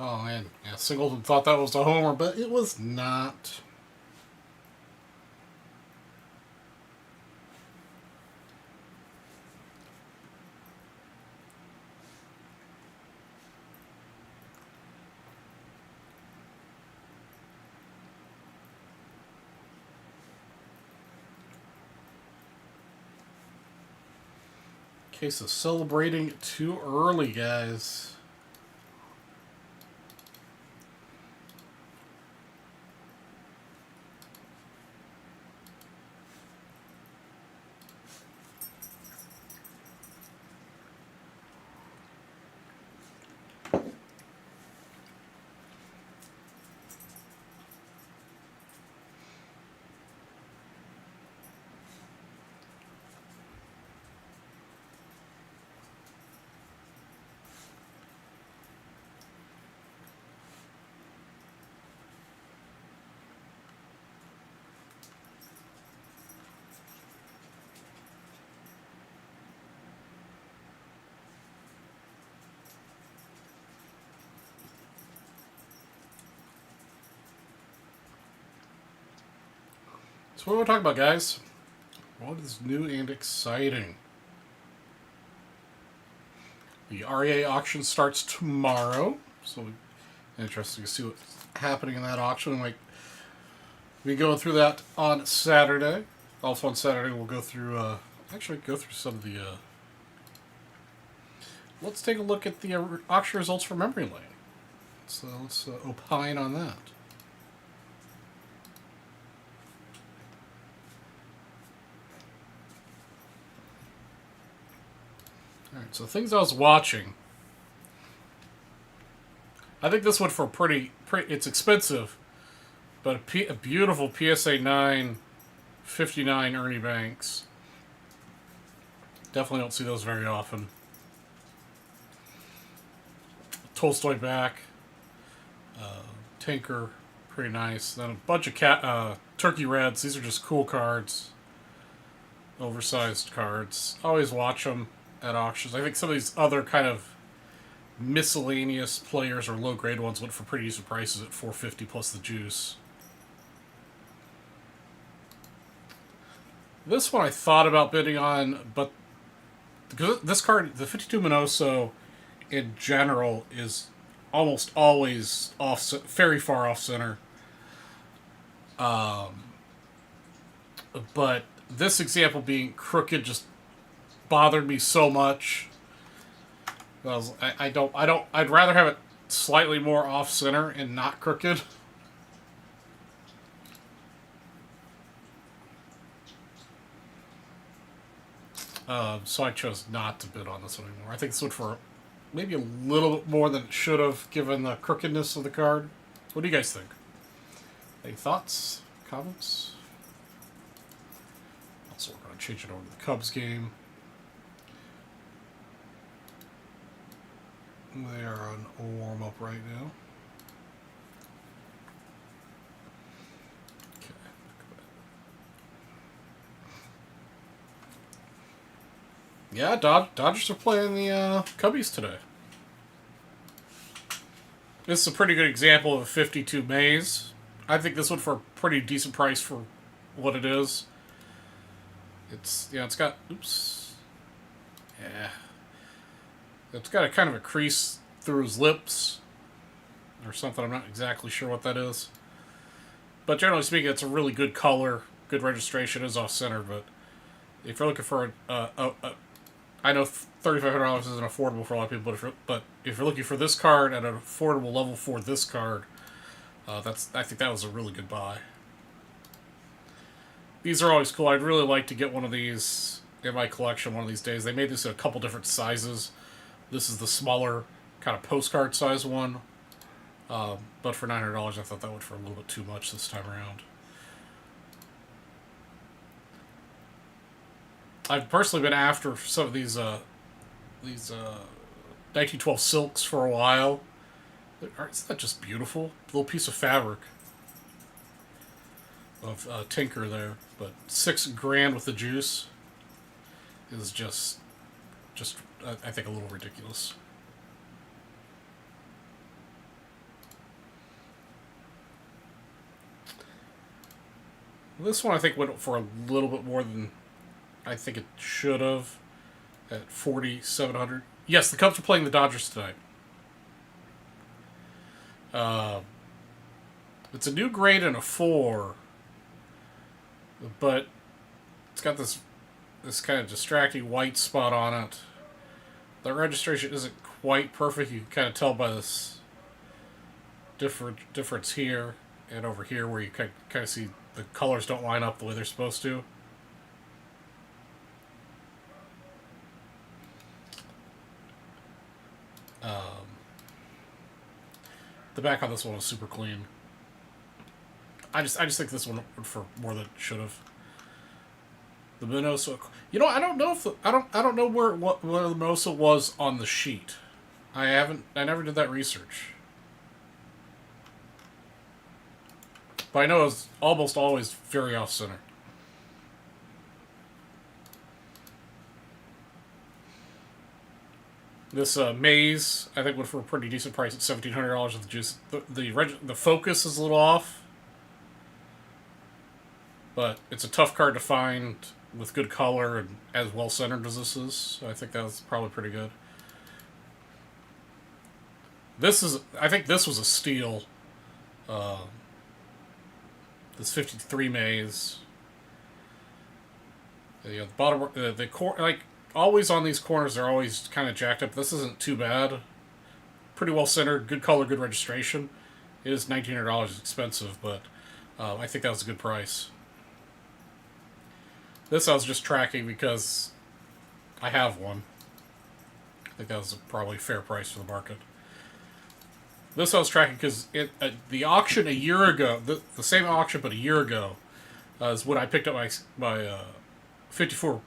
Oh man, yeah, Singleton thought that was a homer, but it was not. Case of celebrating too early, guys. So what are we talking about, guys? What is new and exciting? The REA auction starts tomorrow, so interesting to see what's happening in that auction. We might be going through that on Saturday. Also on Saturday, we'll go through. Actually, go through some of the. Let's take a look at the auction results for Memory Lane. So let's opine on that. Alright, so things I was watching. I think this one for pretty it's expensive, but a beautiful PSA 9 59 Ernie Banks. Definitely don't see those very often. Tolstoy back. Tinker, pretty nice. Then a bunch of Turkey Reds. These are just cool cards. Oversized cards. Always watch them at auctions. I think some of these other kind of miscellaneous players or low grade ones went for pretty decent prices at $450 plus the juice. This one I thought about bidding on, but because this card, the 52 Minoso, in general, is almost always off, very far off center. But this example being crooked just bothered me so much. I'd rather have it slightly more off center and not crooked. So I chose not to bid on this one anymore. I think this one for maybe a little bit more than it should have, given the crookedness of the card. What do you guys think? Any thoughts? Comments? Also, we're going to change it over to the Cubs game. They are on a warm-up right now. Okay. Yeah, Dodgers are playing the Cubbies today. This is a pretty good example of a 52 Mays. I think this one for a pretty decent price for what it is. It's got, oops. Yeah. It's got a kind of a crease through his lips or something. I'm not exactly sure what that is. But generally speaking, it's a really good color, good registration. It is off center, but if you're looking for I know $3,500 isn't affordable for a lot of people, but if you're looking for this card at an affordable level for this card, I think that was a really good buy. These are always cool. I'd really like to get one of these in my collection one of these days. They made this in a couple different sizes. This is the smaller, kind of postcard size one. But for $900, I thought that went for a little bit too much this time around. I've personally been after some of these 1912 silks for a while. Isn't that just beautiful? A little piece of fabric of Tinker there, but $6,000 with the juice is just I think a little ridiculous. This one I think went for a little bit more than I think it should have at 4,700. Yes, the Cubs are playing the Dodgers tonight. It's a new grade and a 4, but it's got this kind of distracting white spot on it. The registration isn't quite perfect. You can kind of tell by this difference here and over here, where you kind of see the colors don't line up the way they're supposed to. The back on this one was super clean. I just think this one went for more than it should have. The Minoso, I don't know if I don't know where the Minoso was on the sheet. I never did that research. But I know it's almost always very off center. This Maze, I think, went for a pretty decent price at $1,700 with the juice. The focus is a little off, but it's a tough card to find with good color and as well centered as this is. So I think that's probably pretty good. I think this was a steal. This 53 Maze. The bottom, the core, like always on these corners, they're always kind of jacked up. This isn't too bad. Pretty well centered, good color, good registration. It is $1,900. It's expensive, but I think that was a good price. This I was just tracking because I have one. I think that was probably a fair price for the market. This I was tracking because the auction a year ago, the same auction but a year ago, is when I picked up my 54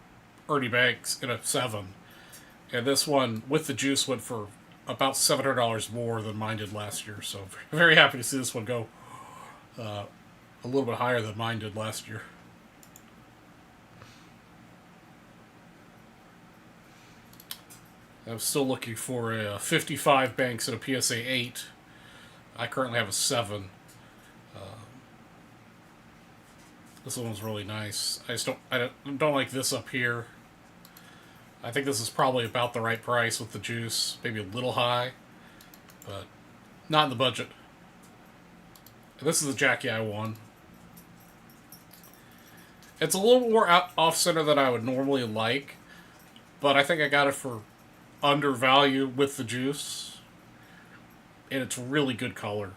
Ernie Banks in a 7. And this one, with the juice, went for about $700 more than mine did last year. So very happy to see this one go a little bit higher than mine did last year. I'm still looking for a 55 Banks and a PSA 8. I currently have a 7. This one was really nice. I don't like this up here. I think this is probably about the right price with the juice. Maybe a little high, but not in the budget. This is the Jackie I won. It's a little more off-center than I would normally like, but I think I got it for undervalue with the juice, and it's really good color.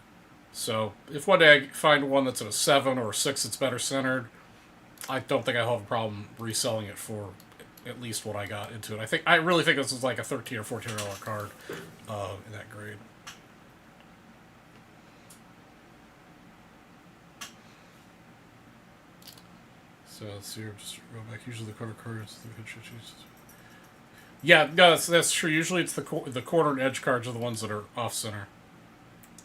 So if one day I find one that's at a 7 or a 6 that's better centered, I don't think I'll have a problem reselling it for at least what I got into it. I really think this is like a $13 or $14 card in that grade. So let's see here, just go back. Usually the corner cards, the headshot chooses. Yeah, no, that's true. Usually it's the corner and edge cards are the ones that are off center.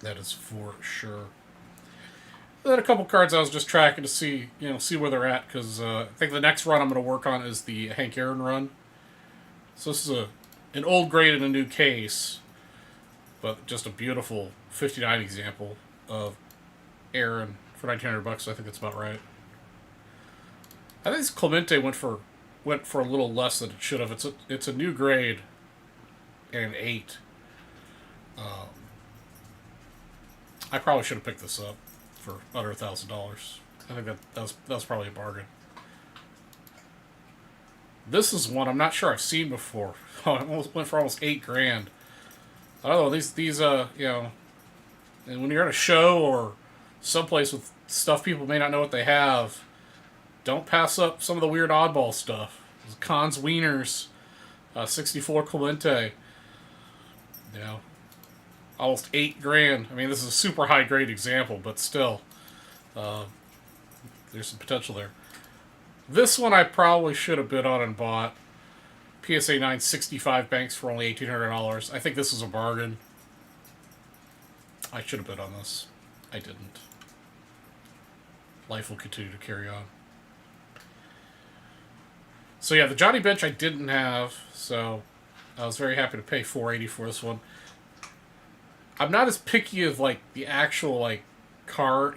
That is for sure. And then a couple cards I was just tracking to see where they're at, because I think the next run I'm going to work on is the Hank Aaron run. So this is an old grade in a new case, but just a beautiful 59 example of Aaron for $1,900. I think that's about right. I think this Clemente went for a little less than it should have. It's a new grade and an 8. I probably should have picked this up for under $1,000. I think that was probably a bargain. This is one I'm not sure I've seen before. Oh, it went for almost $8,000. I don't know, these and when you're at a show or someplace with stuff people may not know what they have, don't pass up some of the weird oddball stuff. Cons Wieners, 64 Clemente. Almost $8,000. I mean, this is a super high grade example, but still, there's some potential there. This one I probably should have bid on and bought. PSA 9 65 Banks for only $1,800. I think this is a bargain. I should have bid on this. I didn't. Life will continue to carry on. So yeah, the Johnny Bench I didn't have, so I was very happy to pay $480 for this one. I'm not as picky as like the actual card,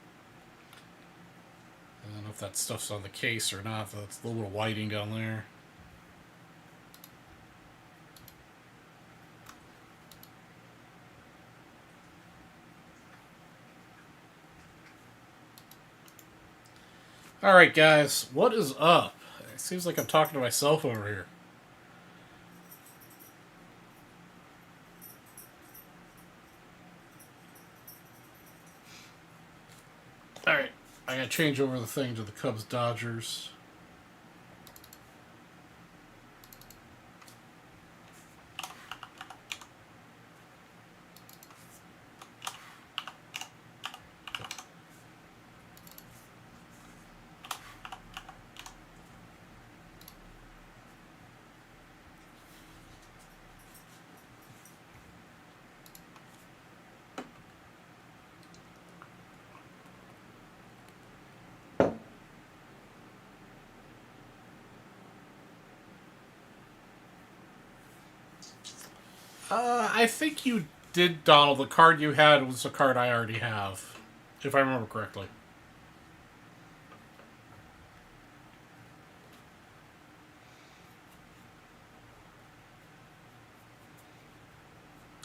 that stuff's on the case or not. That's a little bit of whiting down there. Alright, guys, what is up? It seems like I'm talking to myself over here. Alright, I gotta change over the thing to the Cubs Dodgers. I think you did, Donald. The card you had was a card I already have, if I remember correctly.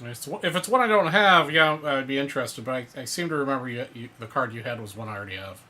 If it's one I don't have, yeah, I'd be interested. But I seem to remember the card you had was one I already have.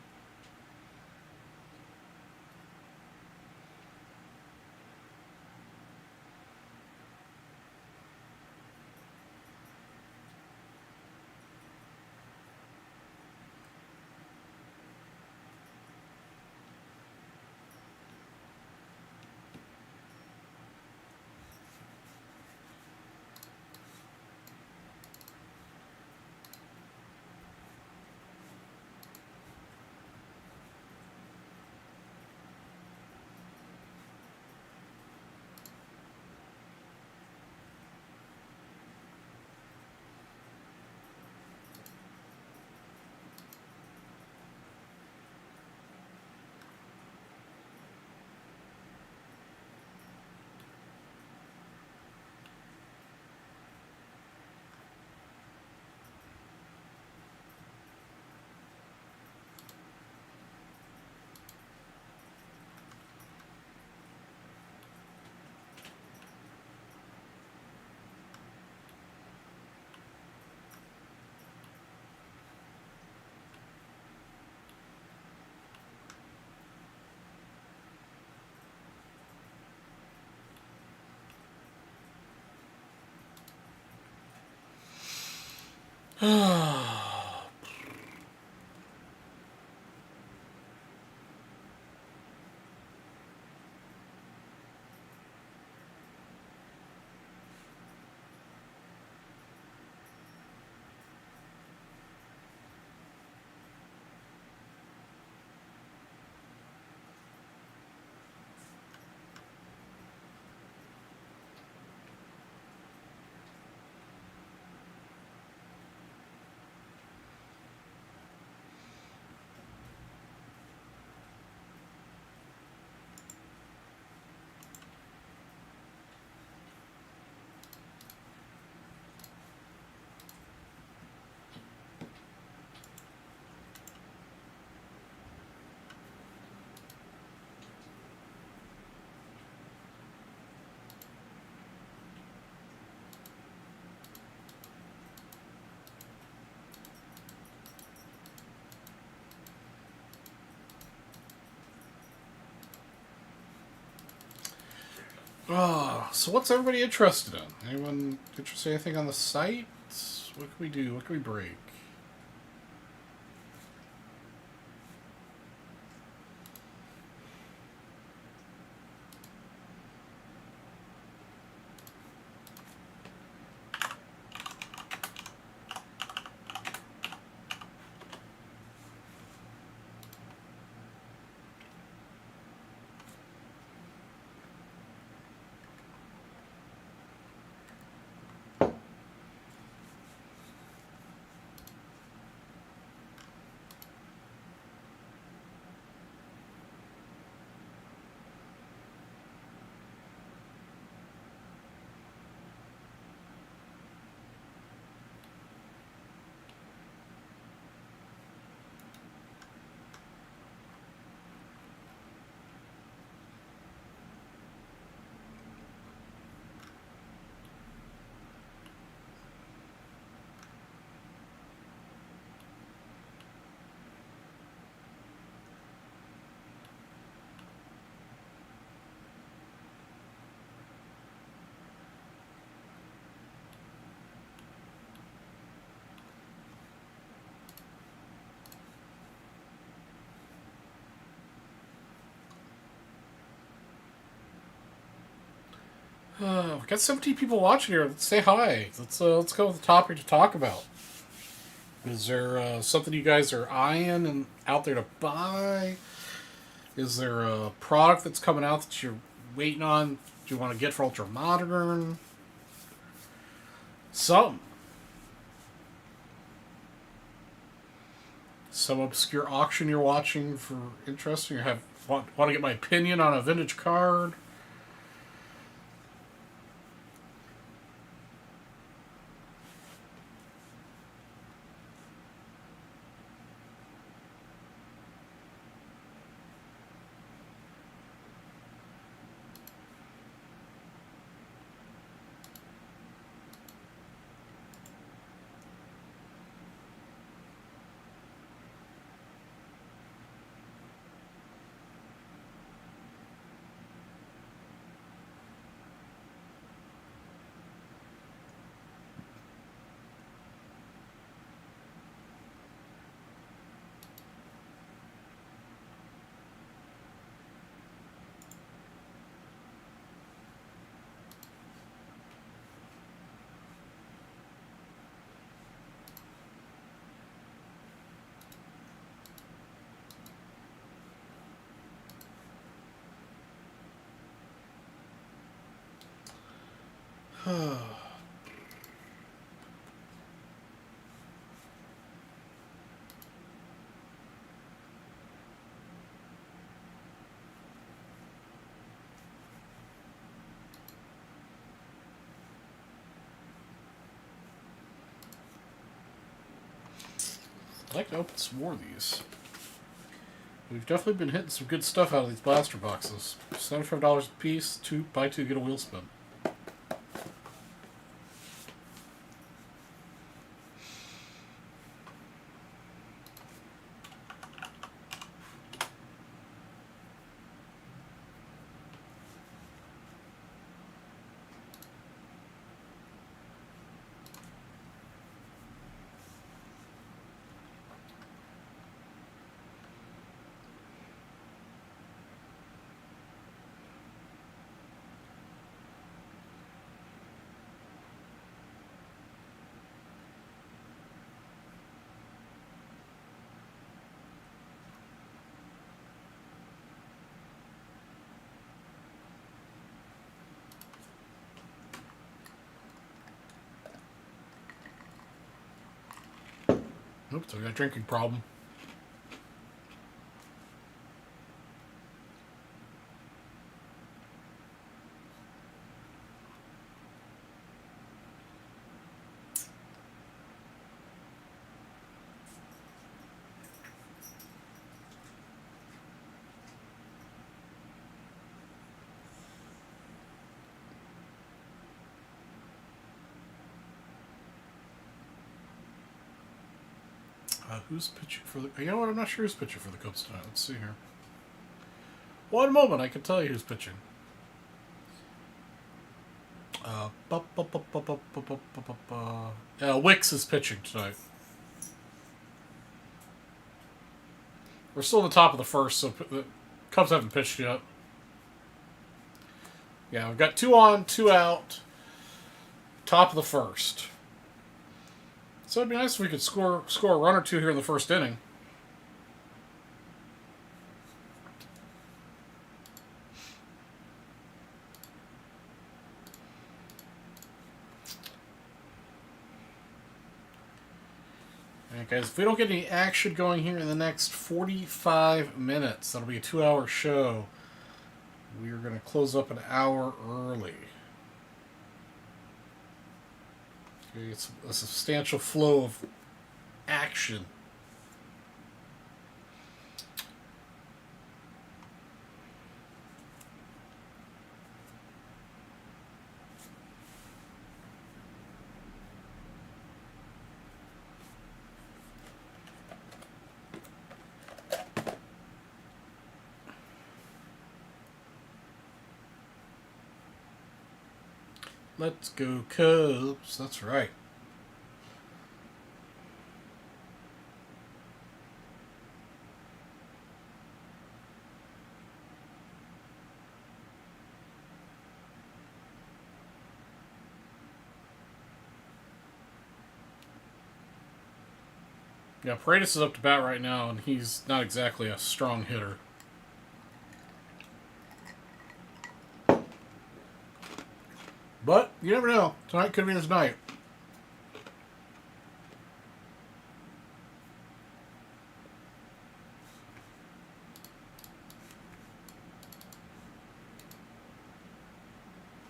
Oh, so what's everybody interested in? Anyone interested in anything on the site? What can we do? What can we break? We got 17 people watching here. Let's say hi. Let's go with the topic to talk about. Is there something you guys are eyeing and out there to buy? Is there a product that's coming out that you're waiting on? Do you want to get for ultra modern? Some obscure auction you're watching for interesting. You want to get my opinion on a vintage card? I'd like to open some more of these. We've definitely been hitting some good stuff out of these blaster boxes. $75 a piece, buy two, get a wheel spin. Oops, I got a drinking problem. Who's pitching for the... You know what? I'm not sure who's pitching for the Cubs tonight. Let's see here. One moment, I can tell you who's pitching. Wicks is pitching tonight. We're still in the top of the first, so the Cubs haven't pitched yet. Yeah, we've got 2 on, 2 out. Top of the first. So it'd be nice if we could score a run or two here in the first inning. Alright guys, if we don't get any action going here in the next 45 minutes, that'll be a 2-hour show. We are going to close up an hour early. It's a substantial flow of action. Let's go Cubs. That's right. Yeah, Paredes is up to bat right now, and he's not exactly a strong hitter. But you never know. Tonight could be his night.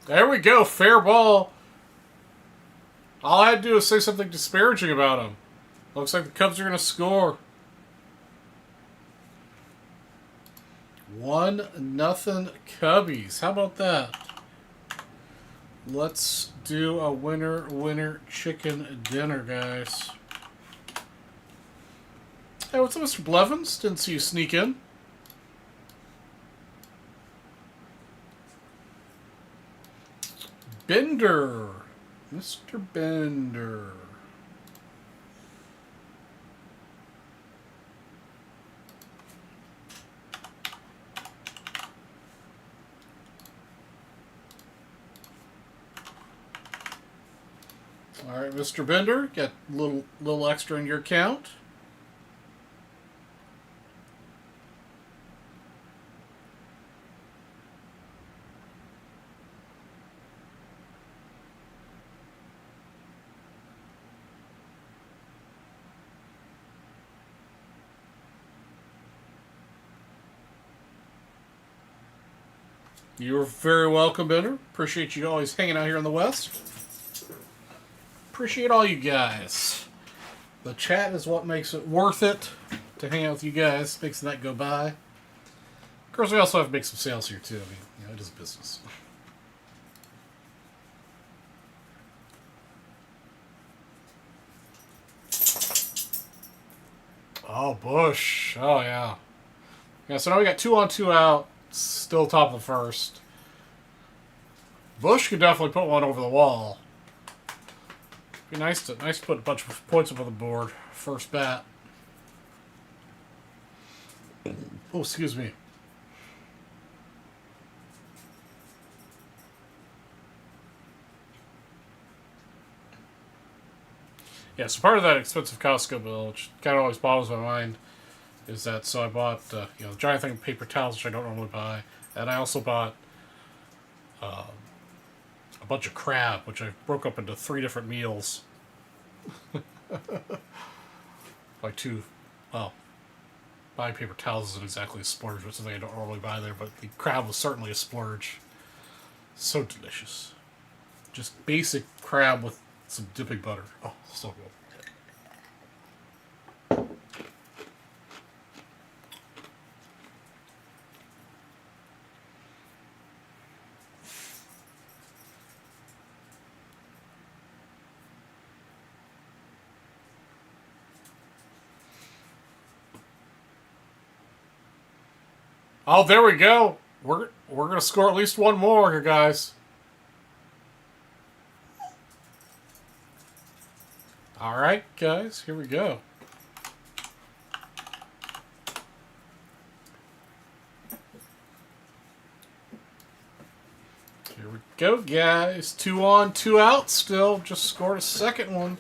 There we go. Fair ball. All I had to do is say something disparaging about him. Looks like the Cubs are going to score. 1-0 Cubbies. How about that? Let's do a winner chicken dinner, guys. Hey, what's up, Mr. Blevins? Didn't see you sneak in. Bender. Mr. Bender. All right, Mr. Bender, get a little extra in your account. You're very welcome, Bender. Appreciate you always hanging out here in the West. Appreciate all you guys. The chat is what makes it worth it to hang out with you guys. Makes the night go by. Of course, we also have to make some sales here, too. I mean, it is business. Oh, Bush. Oh, yeah. Yeah, so now we got 2 on, 2 out. Still top of the first. Bush could definitely put one over the wall. Be nice to put a bunch of points up on the board. First bat. Oh, excuse me. Yeah, so part of that expensive Costco bill, which kind of always boggles my mind, is that so I bought the giant thing of paper towels, which I don't normally buy, and I also bought a bunch of crab, which I broke up into 3 different meals. Like 2, well, buying paper towels isn't exactly a splurge, but something I don't normally buy there, but the crab was certainly a splurge. So delicious. Just basic crab with some dipping butter. Oh, so good. Oh, there we go. We're gonna score at least one more here, guys. All right, guys, here we go. Here we go, guys. 2 on, 2 out still. Just scored a second one.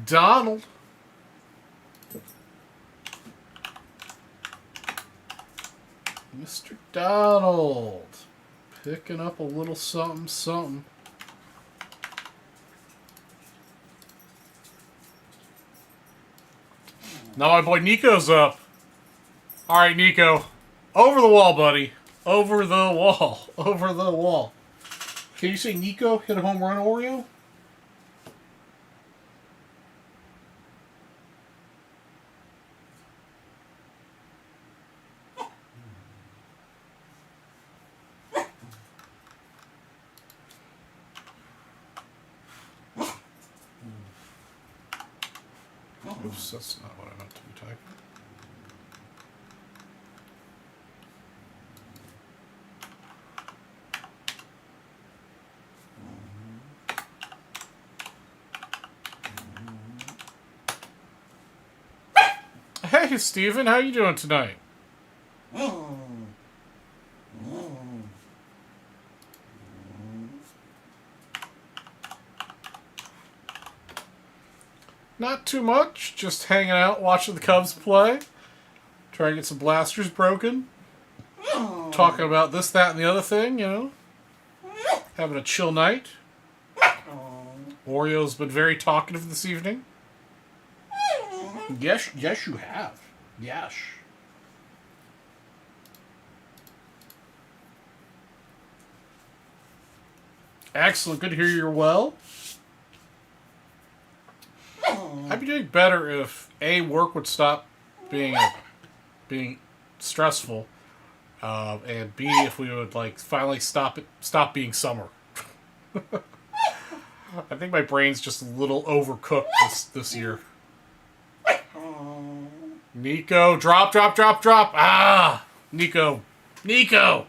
Donald. Mr. Donald. Picking up a little something, something. Now my boy Nico's up. All right, Nico. Over the wall, buddy. Over the wall. Over the wall. Can you say Nico hit a home run, Oreo? Oops, that's not what I meant to be typing. Hey, Steven, how you doing tonight? Not too much. Just hanging out, watching the Cubs play. Trying to get some blasters broken. Talking about this, that, and the other thing, you know. Having a chill night. Oreo's been very talkative this evening. Yes, you have. Yes. Excellent. Good to hear you're well. I'd be doing better if A, work would stop being stressful, and B, if we would like finally stop being summer. I think my brain's just a little overcooked this year. Nico, drop. Ah, Nico. All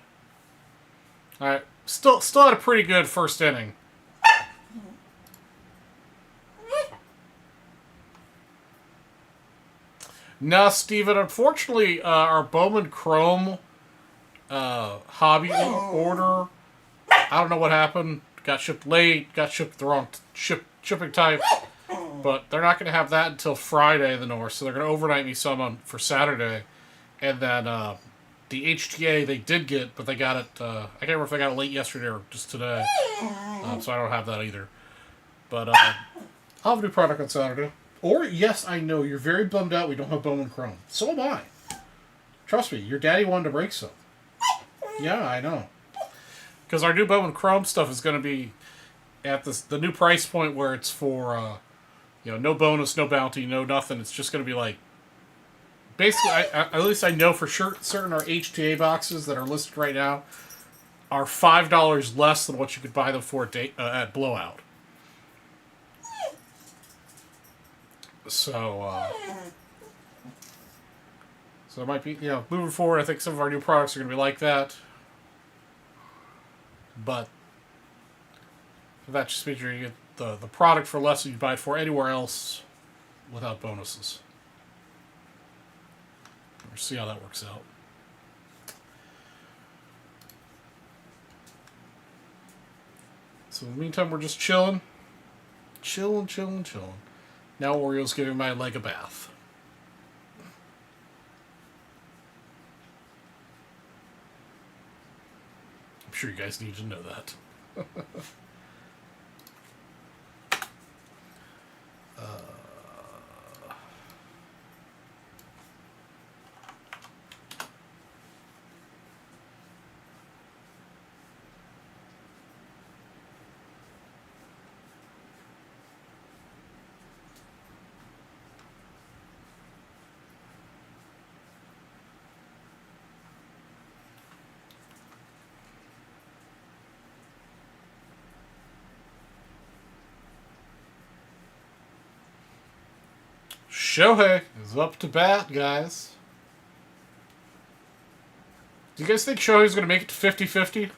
right, still had a pretty good first inning. No, Steven, unfortunately, our Bowman Chrome hobby order, I don't know what happened. Got shipped late, got shipped the wrong shipping type. But they're not going to have that until Friday in the North, so they're going to overnight me some for Saturday. And then the HTA they did get, but they got it, I can't remember if they got it late yesterday or just today. So I don't have that either. But I'll have a new product on Saturday. Or, yes, I know, you're very bummed out we don't have Bowman Chrome. So am I. Trust me, your daddy wanted to break some. Yeah, I know. Because our new Bowman Chrome stuff is going to be at the new price point where it's for, no bonus, no bounty, no nothing. It's just going to be like, basically, at least I know for sure, certain our HTA boxes that are listed right now are $5 less than what you could buy them for at Blowout. So it might be, moving forward, I think some of our new products are going to be like that. But that just means you get the product for less than you buy it for anywhere else without bonuses. We'll see how that works out. So in the meantime, we're just chilling. Chilling. Now Oreo's giving my leg a bath. I'm sure you guys need to know that. Shohei is up to bat, guys. Do you guys think Shohei's going to make it to 50-50?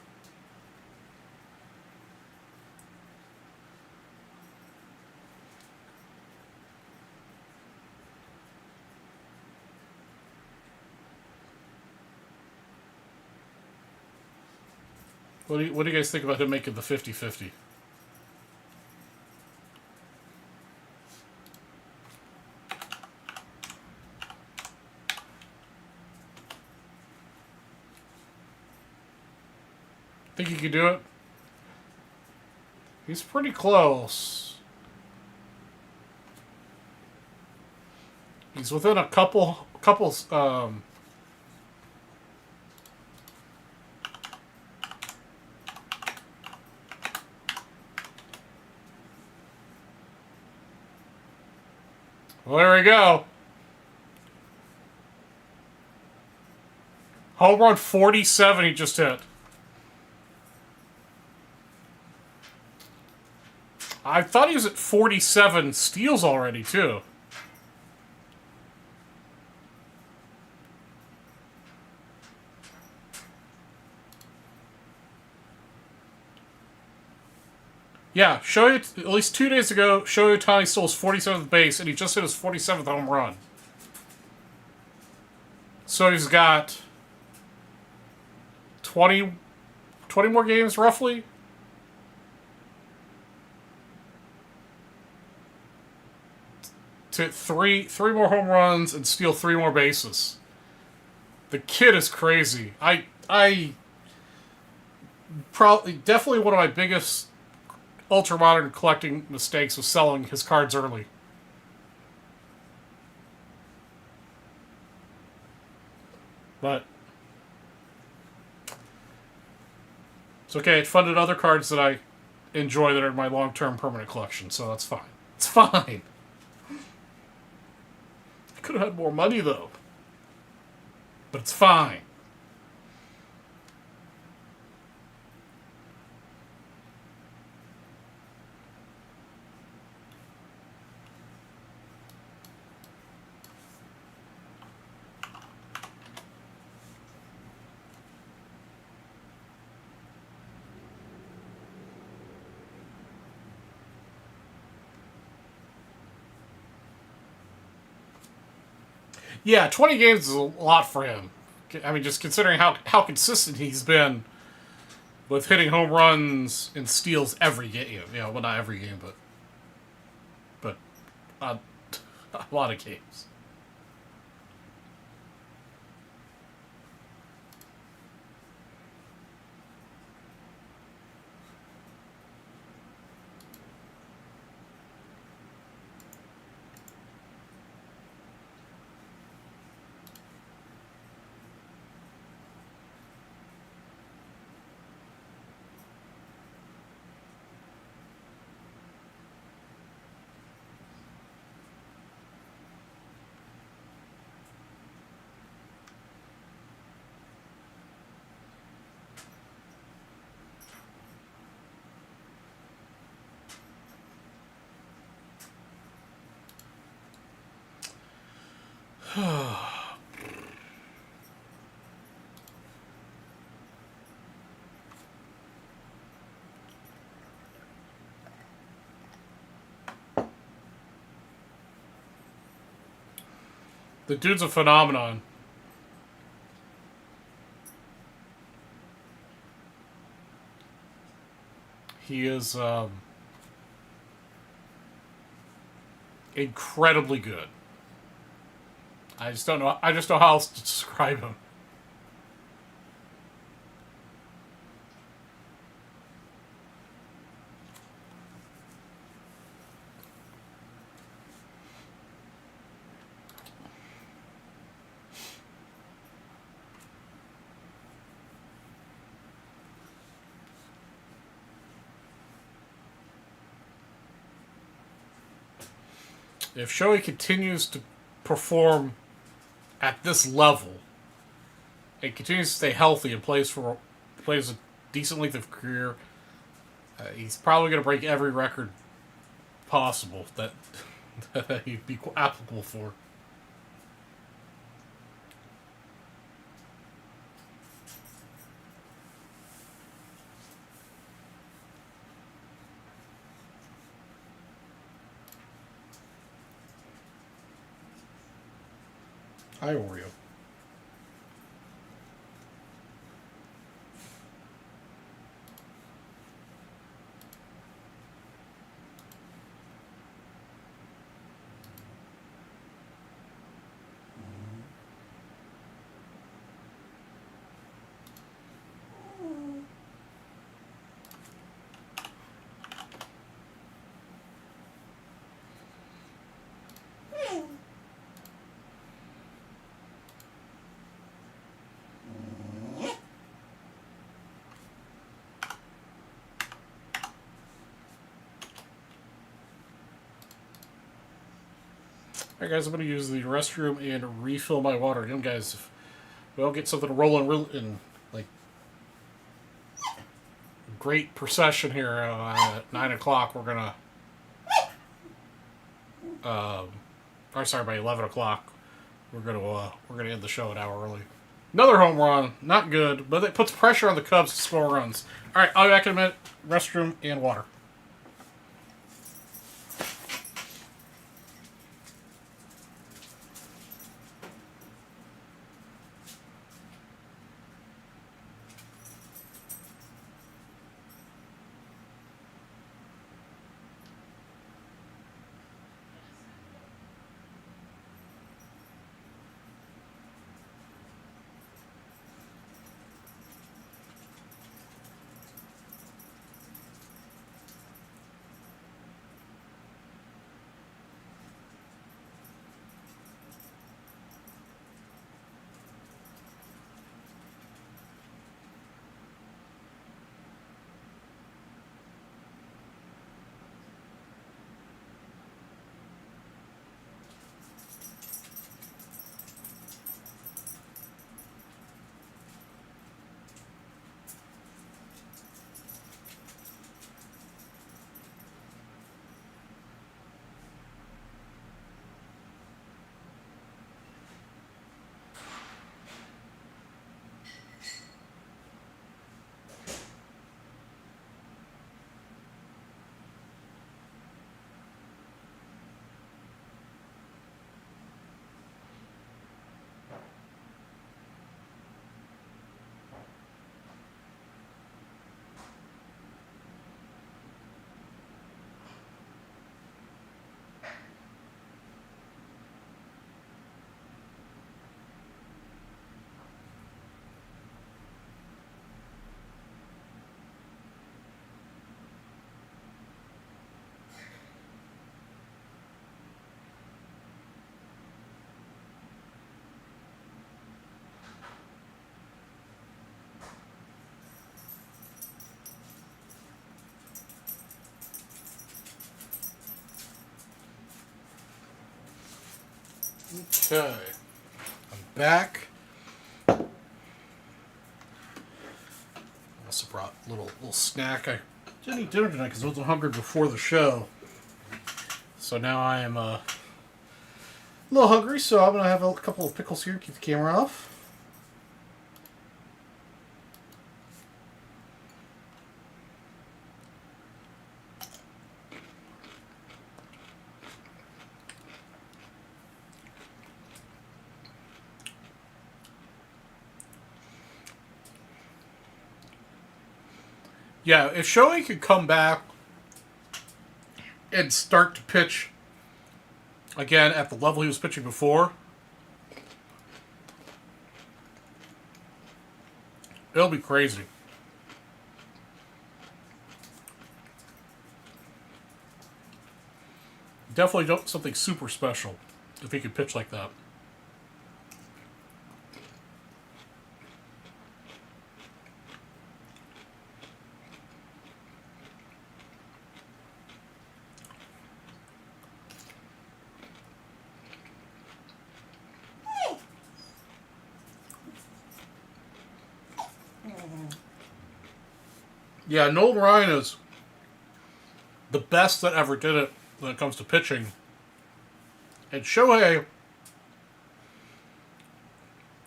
What do you guys think about him making the 50-50? Think he could do it? He's pretty close. He's within a couple. Well, there we go. Home run 47 he just hit. I thought he was at 47 steals already, too. Yeah, Shohei, at least 2 days ago, Shohei Ohtani stole his 47th base, and he just hit his 47th home run. So he's got 20 more games, roughly. to hit three more home runs and steal 3 more bases. The kid is crazy. I probably definitely one of my biggest ultramodern collecting mistakes was selling his cards early. But it's okay. It funded other cards that I enjoy that are in my long-term permanent collection, so that's fine. It's fine. I could have had more money, though. But it's fine. Yeah, 20 games is a lot for him. I mean, just considering how consistent he's been with hitting home runs and steals every game. You know, well, not every game, but a lot of games. The dude's a phenomenon. He is incredibly good. I just don't know. I just know how else to describe him. If Shohei continues to perform at this level and continues to stay healthy and plays a decent length of career, he's probably going to break every record possible that that he'd be applicable for. Hi, Oreo. Alright guys, I'm going to use the restroom and refill my water. You know guys, if we don't get something rolling in like great procession here at 9 o'clock, we're going to by 11 o'clock we're gonna end the show an hour early. Another home run, not good, but it puts pressure on the Cubs to score runs. Alright, I'll be back in a minute. Restroom and water. Okay. I'm back. Also brought a little snack. I didn't eat dinner tonight because I wasn't hungry before the show. So now I am a little hungry, so I'm going to have a couple of pickles here to keep the camera off. Yeah, if Shohei could come back and start to pitch again at the level he was pitching before, it'll be crazy. Definitely something super special if he could pitch like that. Yeah, Nolan Ryan is the best that ever did it when it comes to pitching. And Shohei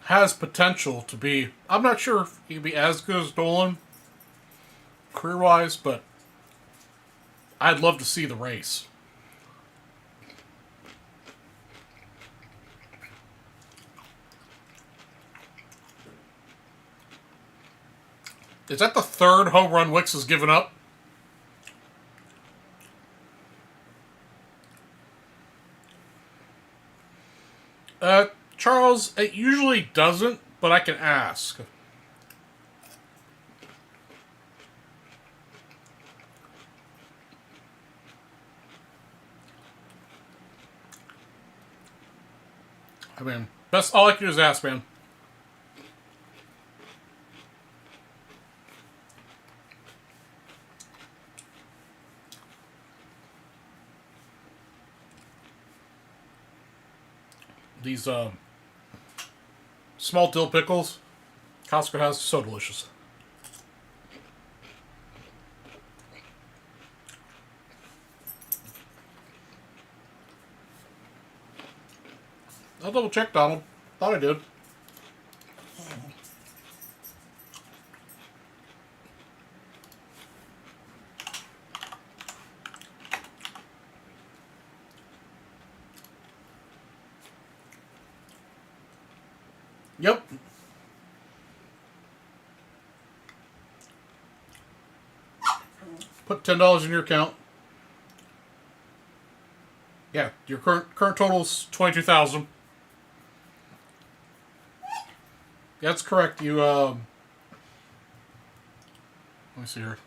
has potential to be... I'm not sure if he can be as good as Nolan career-wise, but I'd love to see the race. Is that the third home run Wicks has given up? Charles, it usually doesn't, but I can ask. I mean, that's all I can do is ask, man. These small dill pickles Costco has, so delicious. I'll double check, Donald. Thought I did. Yep. Put $10 in your account. Yeah, your current total is $22,000. That's correct. You let me see here.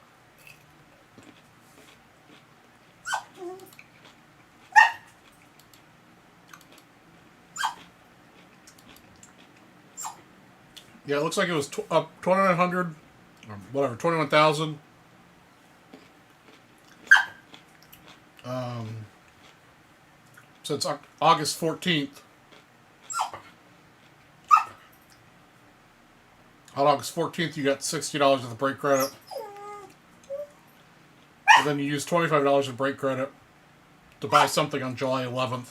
Yeah, it looks like it was up 2,900 or whatever, 21,000. Since August 14th. On August 14th, you got $60 of the break credit. And then you use $25 of break credit to buy something on July 11th.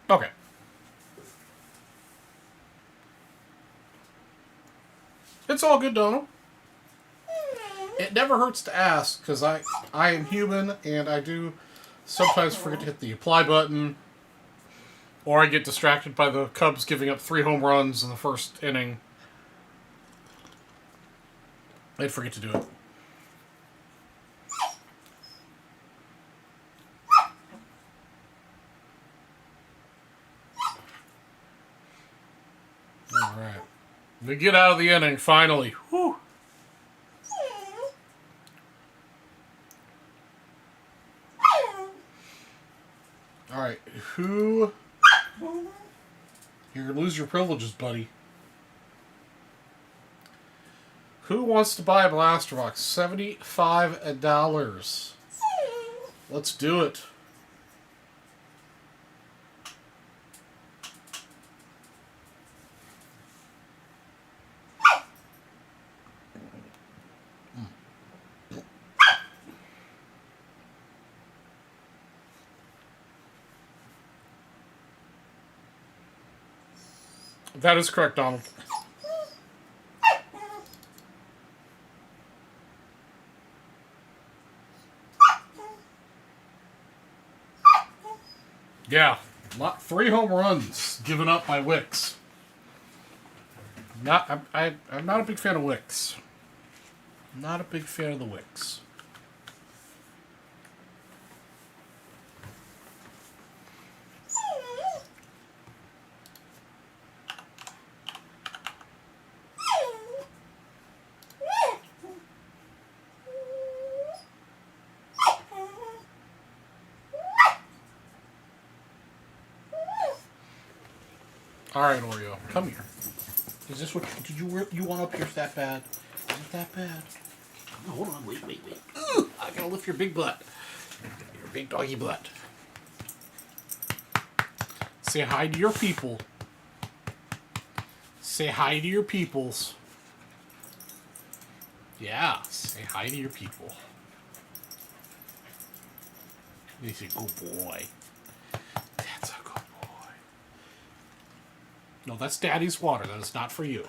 Okay. It's all good, Donald. It never hurts to ask, because I am human, and I do sometimes forget to hit the apply button, or I get distracted by the Cubs giving up 3 home runs in the first inning. I'd forget to do it. Alright. We get out of the inning, finally. Whew. Alright, who... You're gonna lose your privileges, buddy. Who wants to buy a blaster box? $75. Let's do it. That is correct, Donald. Yeah, 3 home runs given up by Wicks. I'm not a big fan of Wicks. Not a big fan of the Wicks. All right, Oreo, come here. Is this what did you want up here that bad? Is it that bad? Oh, hold on, wait. Ugh, I gotta lift your big butt, your big doggy butt. Say hi to your people. Say hi to your peoples. Yeah, say hi to your people. He's a good boy. That's a good boy. No, that's Daddy's water. That is not for you.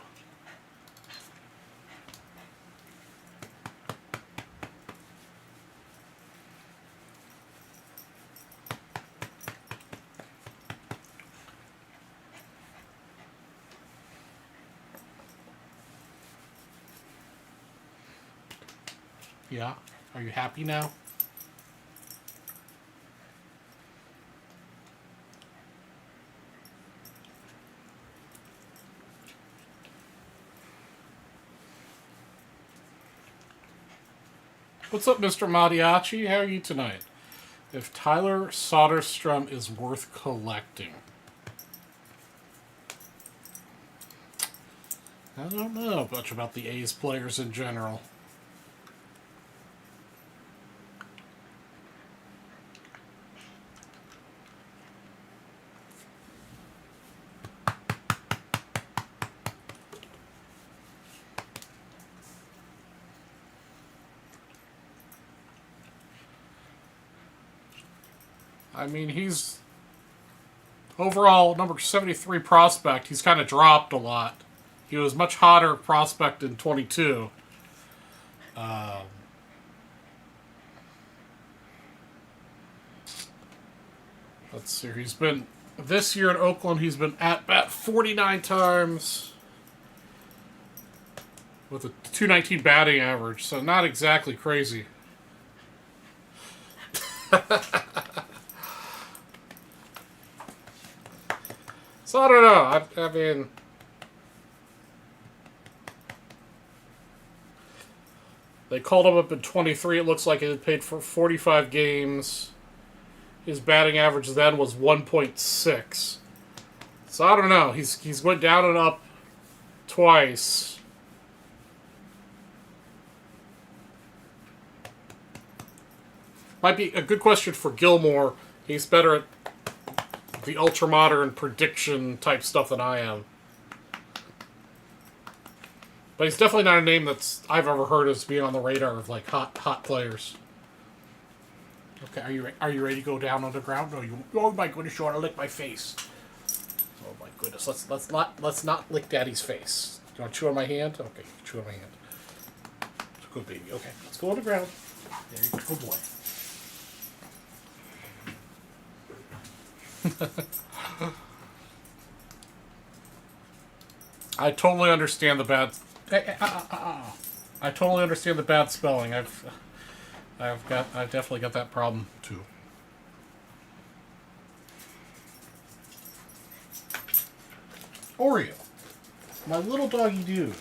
Yeah? Are you happy now? What's up, Mr. Mariachi? How are you tonight? If Tyler Soderstrom is worth collecting. I don't know much about the A's players in general. I mean, he's overall number 73 prospect. He's kind of dropped a lot. He was much hotter prospect in 22. Let's see. He's been this year in Oakland. He's been at bat 49 times with a 219 batting average. So not exactly crazy. So I don't know. I mean, they called him up in 23. It looks like he had paid for 45 games. His batting average then was 1.6. So I don't know. He's went down and up twice. Might be a good question for Gilmore. He's better at the ultra-modern prediction type stuff than I am. But he's definitely not a name that's I've ever heard as being on the radar of like hot players. Okay, are you ready to go down on the ground? No, you. Oh my goodness, you want to lick my face? Oh my goodness, let's not lick Daddy's face. Do you want to chew on my hand? Okay, chew on my hand. Good baby. Okay, let's go on the ground. There you go, good boy. I totally understand the bad. I totally understand the bad spelling. I've definitely got that problem too. Oreo, my little doggy dude.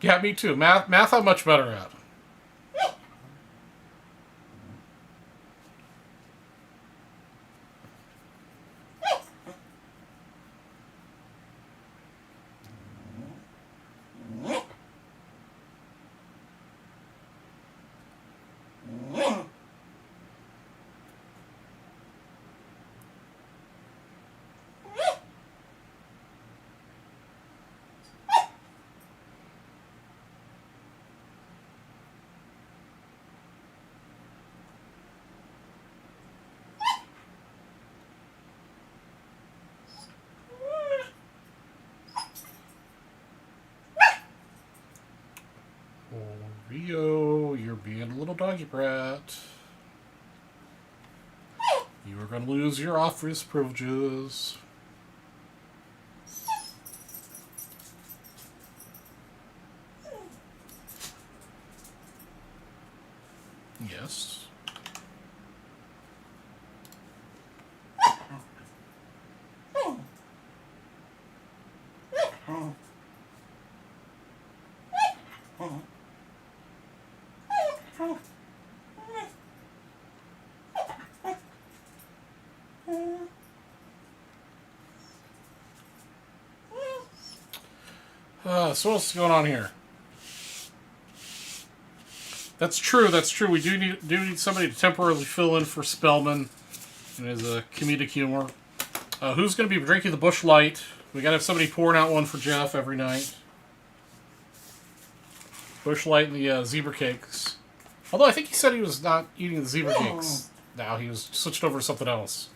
Yeah, me too. Math I'm much better at. Oh, Rio, you're being a little doggy brat. You are going to lose your office privileges. Yes. So what's going on here? That's true. That's true. We do need somebody to temporarily fill in for Spellman and his comedic humor. Who's going to be drinking the Busch Light? We got to have somebody pouring out one for Jeff every night. Busch Light and the zebra cakes. Although I think he said he was not eating the zebra cakes now. He was switched over to something else.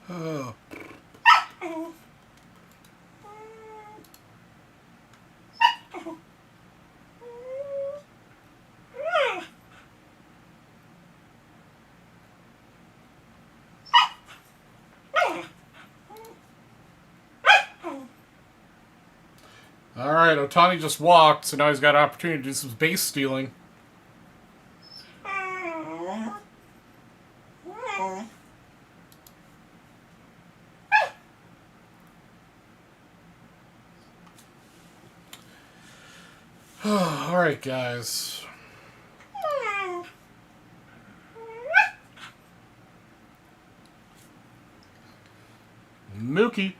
Oh. Alright, Otani just walked, so now he's got an opportunity to do some base stealing. Alright, guys. Mookie.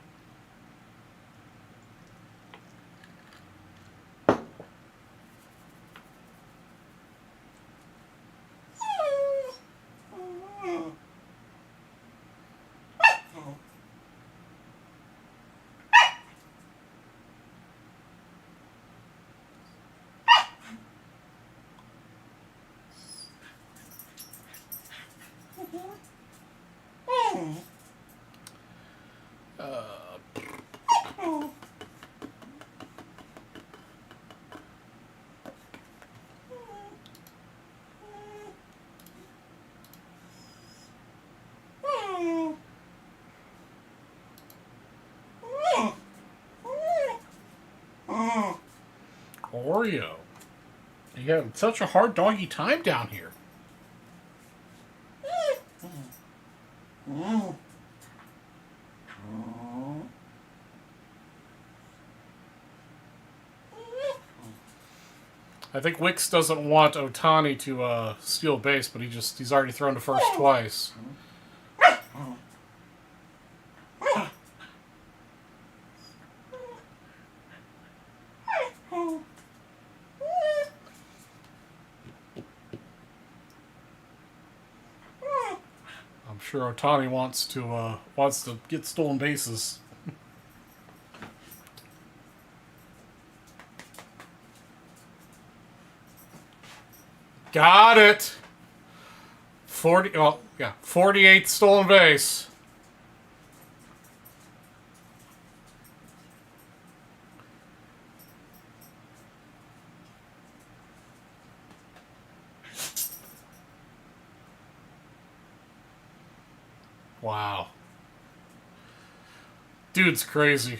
Oreo. You have such a hard doggy time down here. I think Wicks doesn't want Otani to steal base, but he's already thrown to first twice. I'm sure Otani wants to get stolen bases. Got it. 48th stolen base. Wow. Dude's crazy.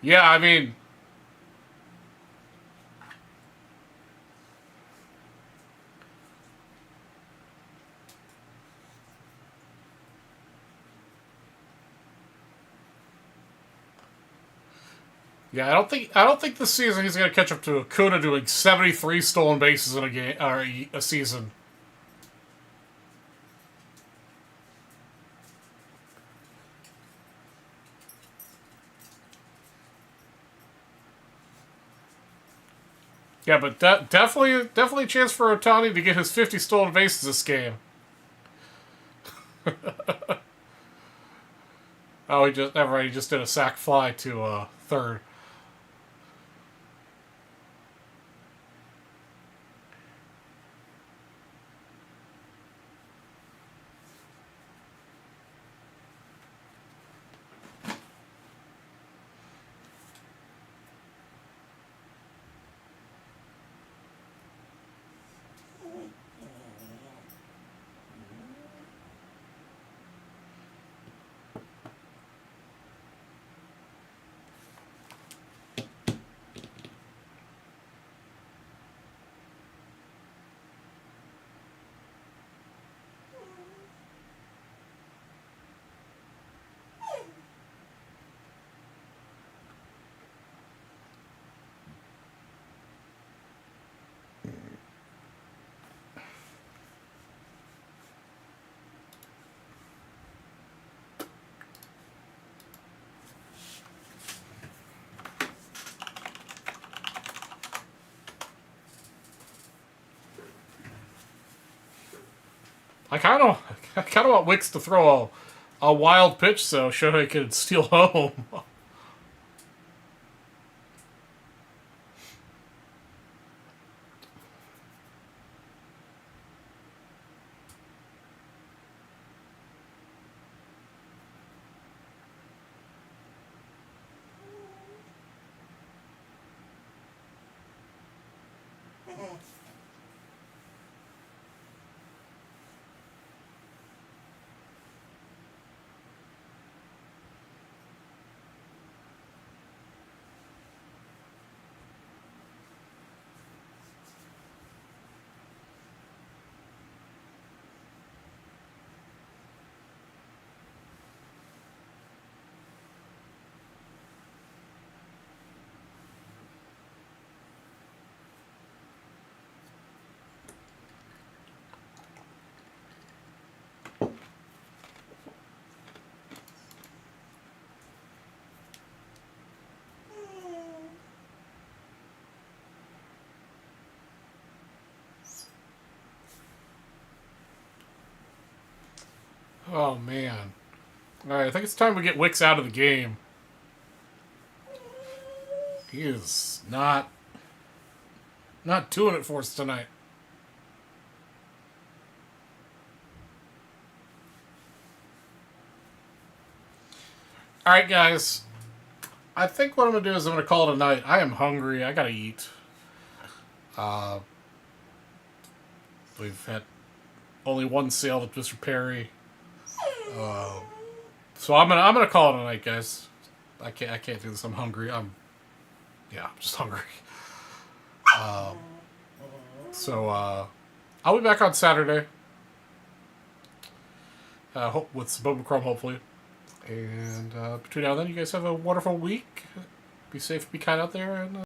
Yeah, I mean, yeah, I don't think this season he's going to catch up to Acuna doing 73 stolen bases in a game or a season. Yeah, but definitely a chance for Otani to get his 50 stolen bases this game. Oh, he just did a sac fly to third. I kind of want Wicks to throw a wild pitch so Shohei could steal home. Oh man! All right, I think it's time we get Wicks out of the game. He is not doing it for us tonight. All right, guys. I think what I'm gonna do is I'm gonna call it a night. I am hungry. I gotta eat. Uh, we've had only one sale at Mr. Perry, so I'm gonna call it a night, guys. I can't do this. I'm hungry. I'm just hungry. So I'll be back on Saturday. With some Bowman Chrome, hopefully. And between now and then, you guys have a wonderful week. Be safe, be kind out there, and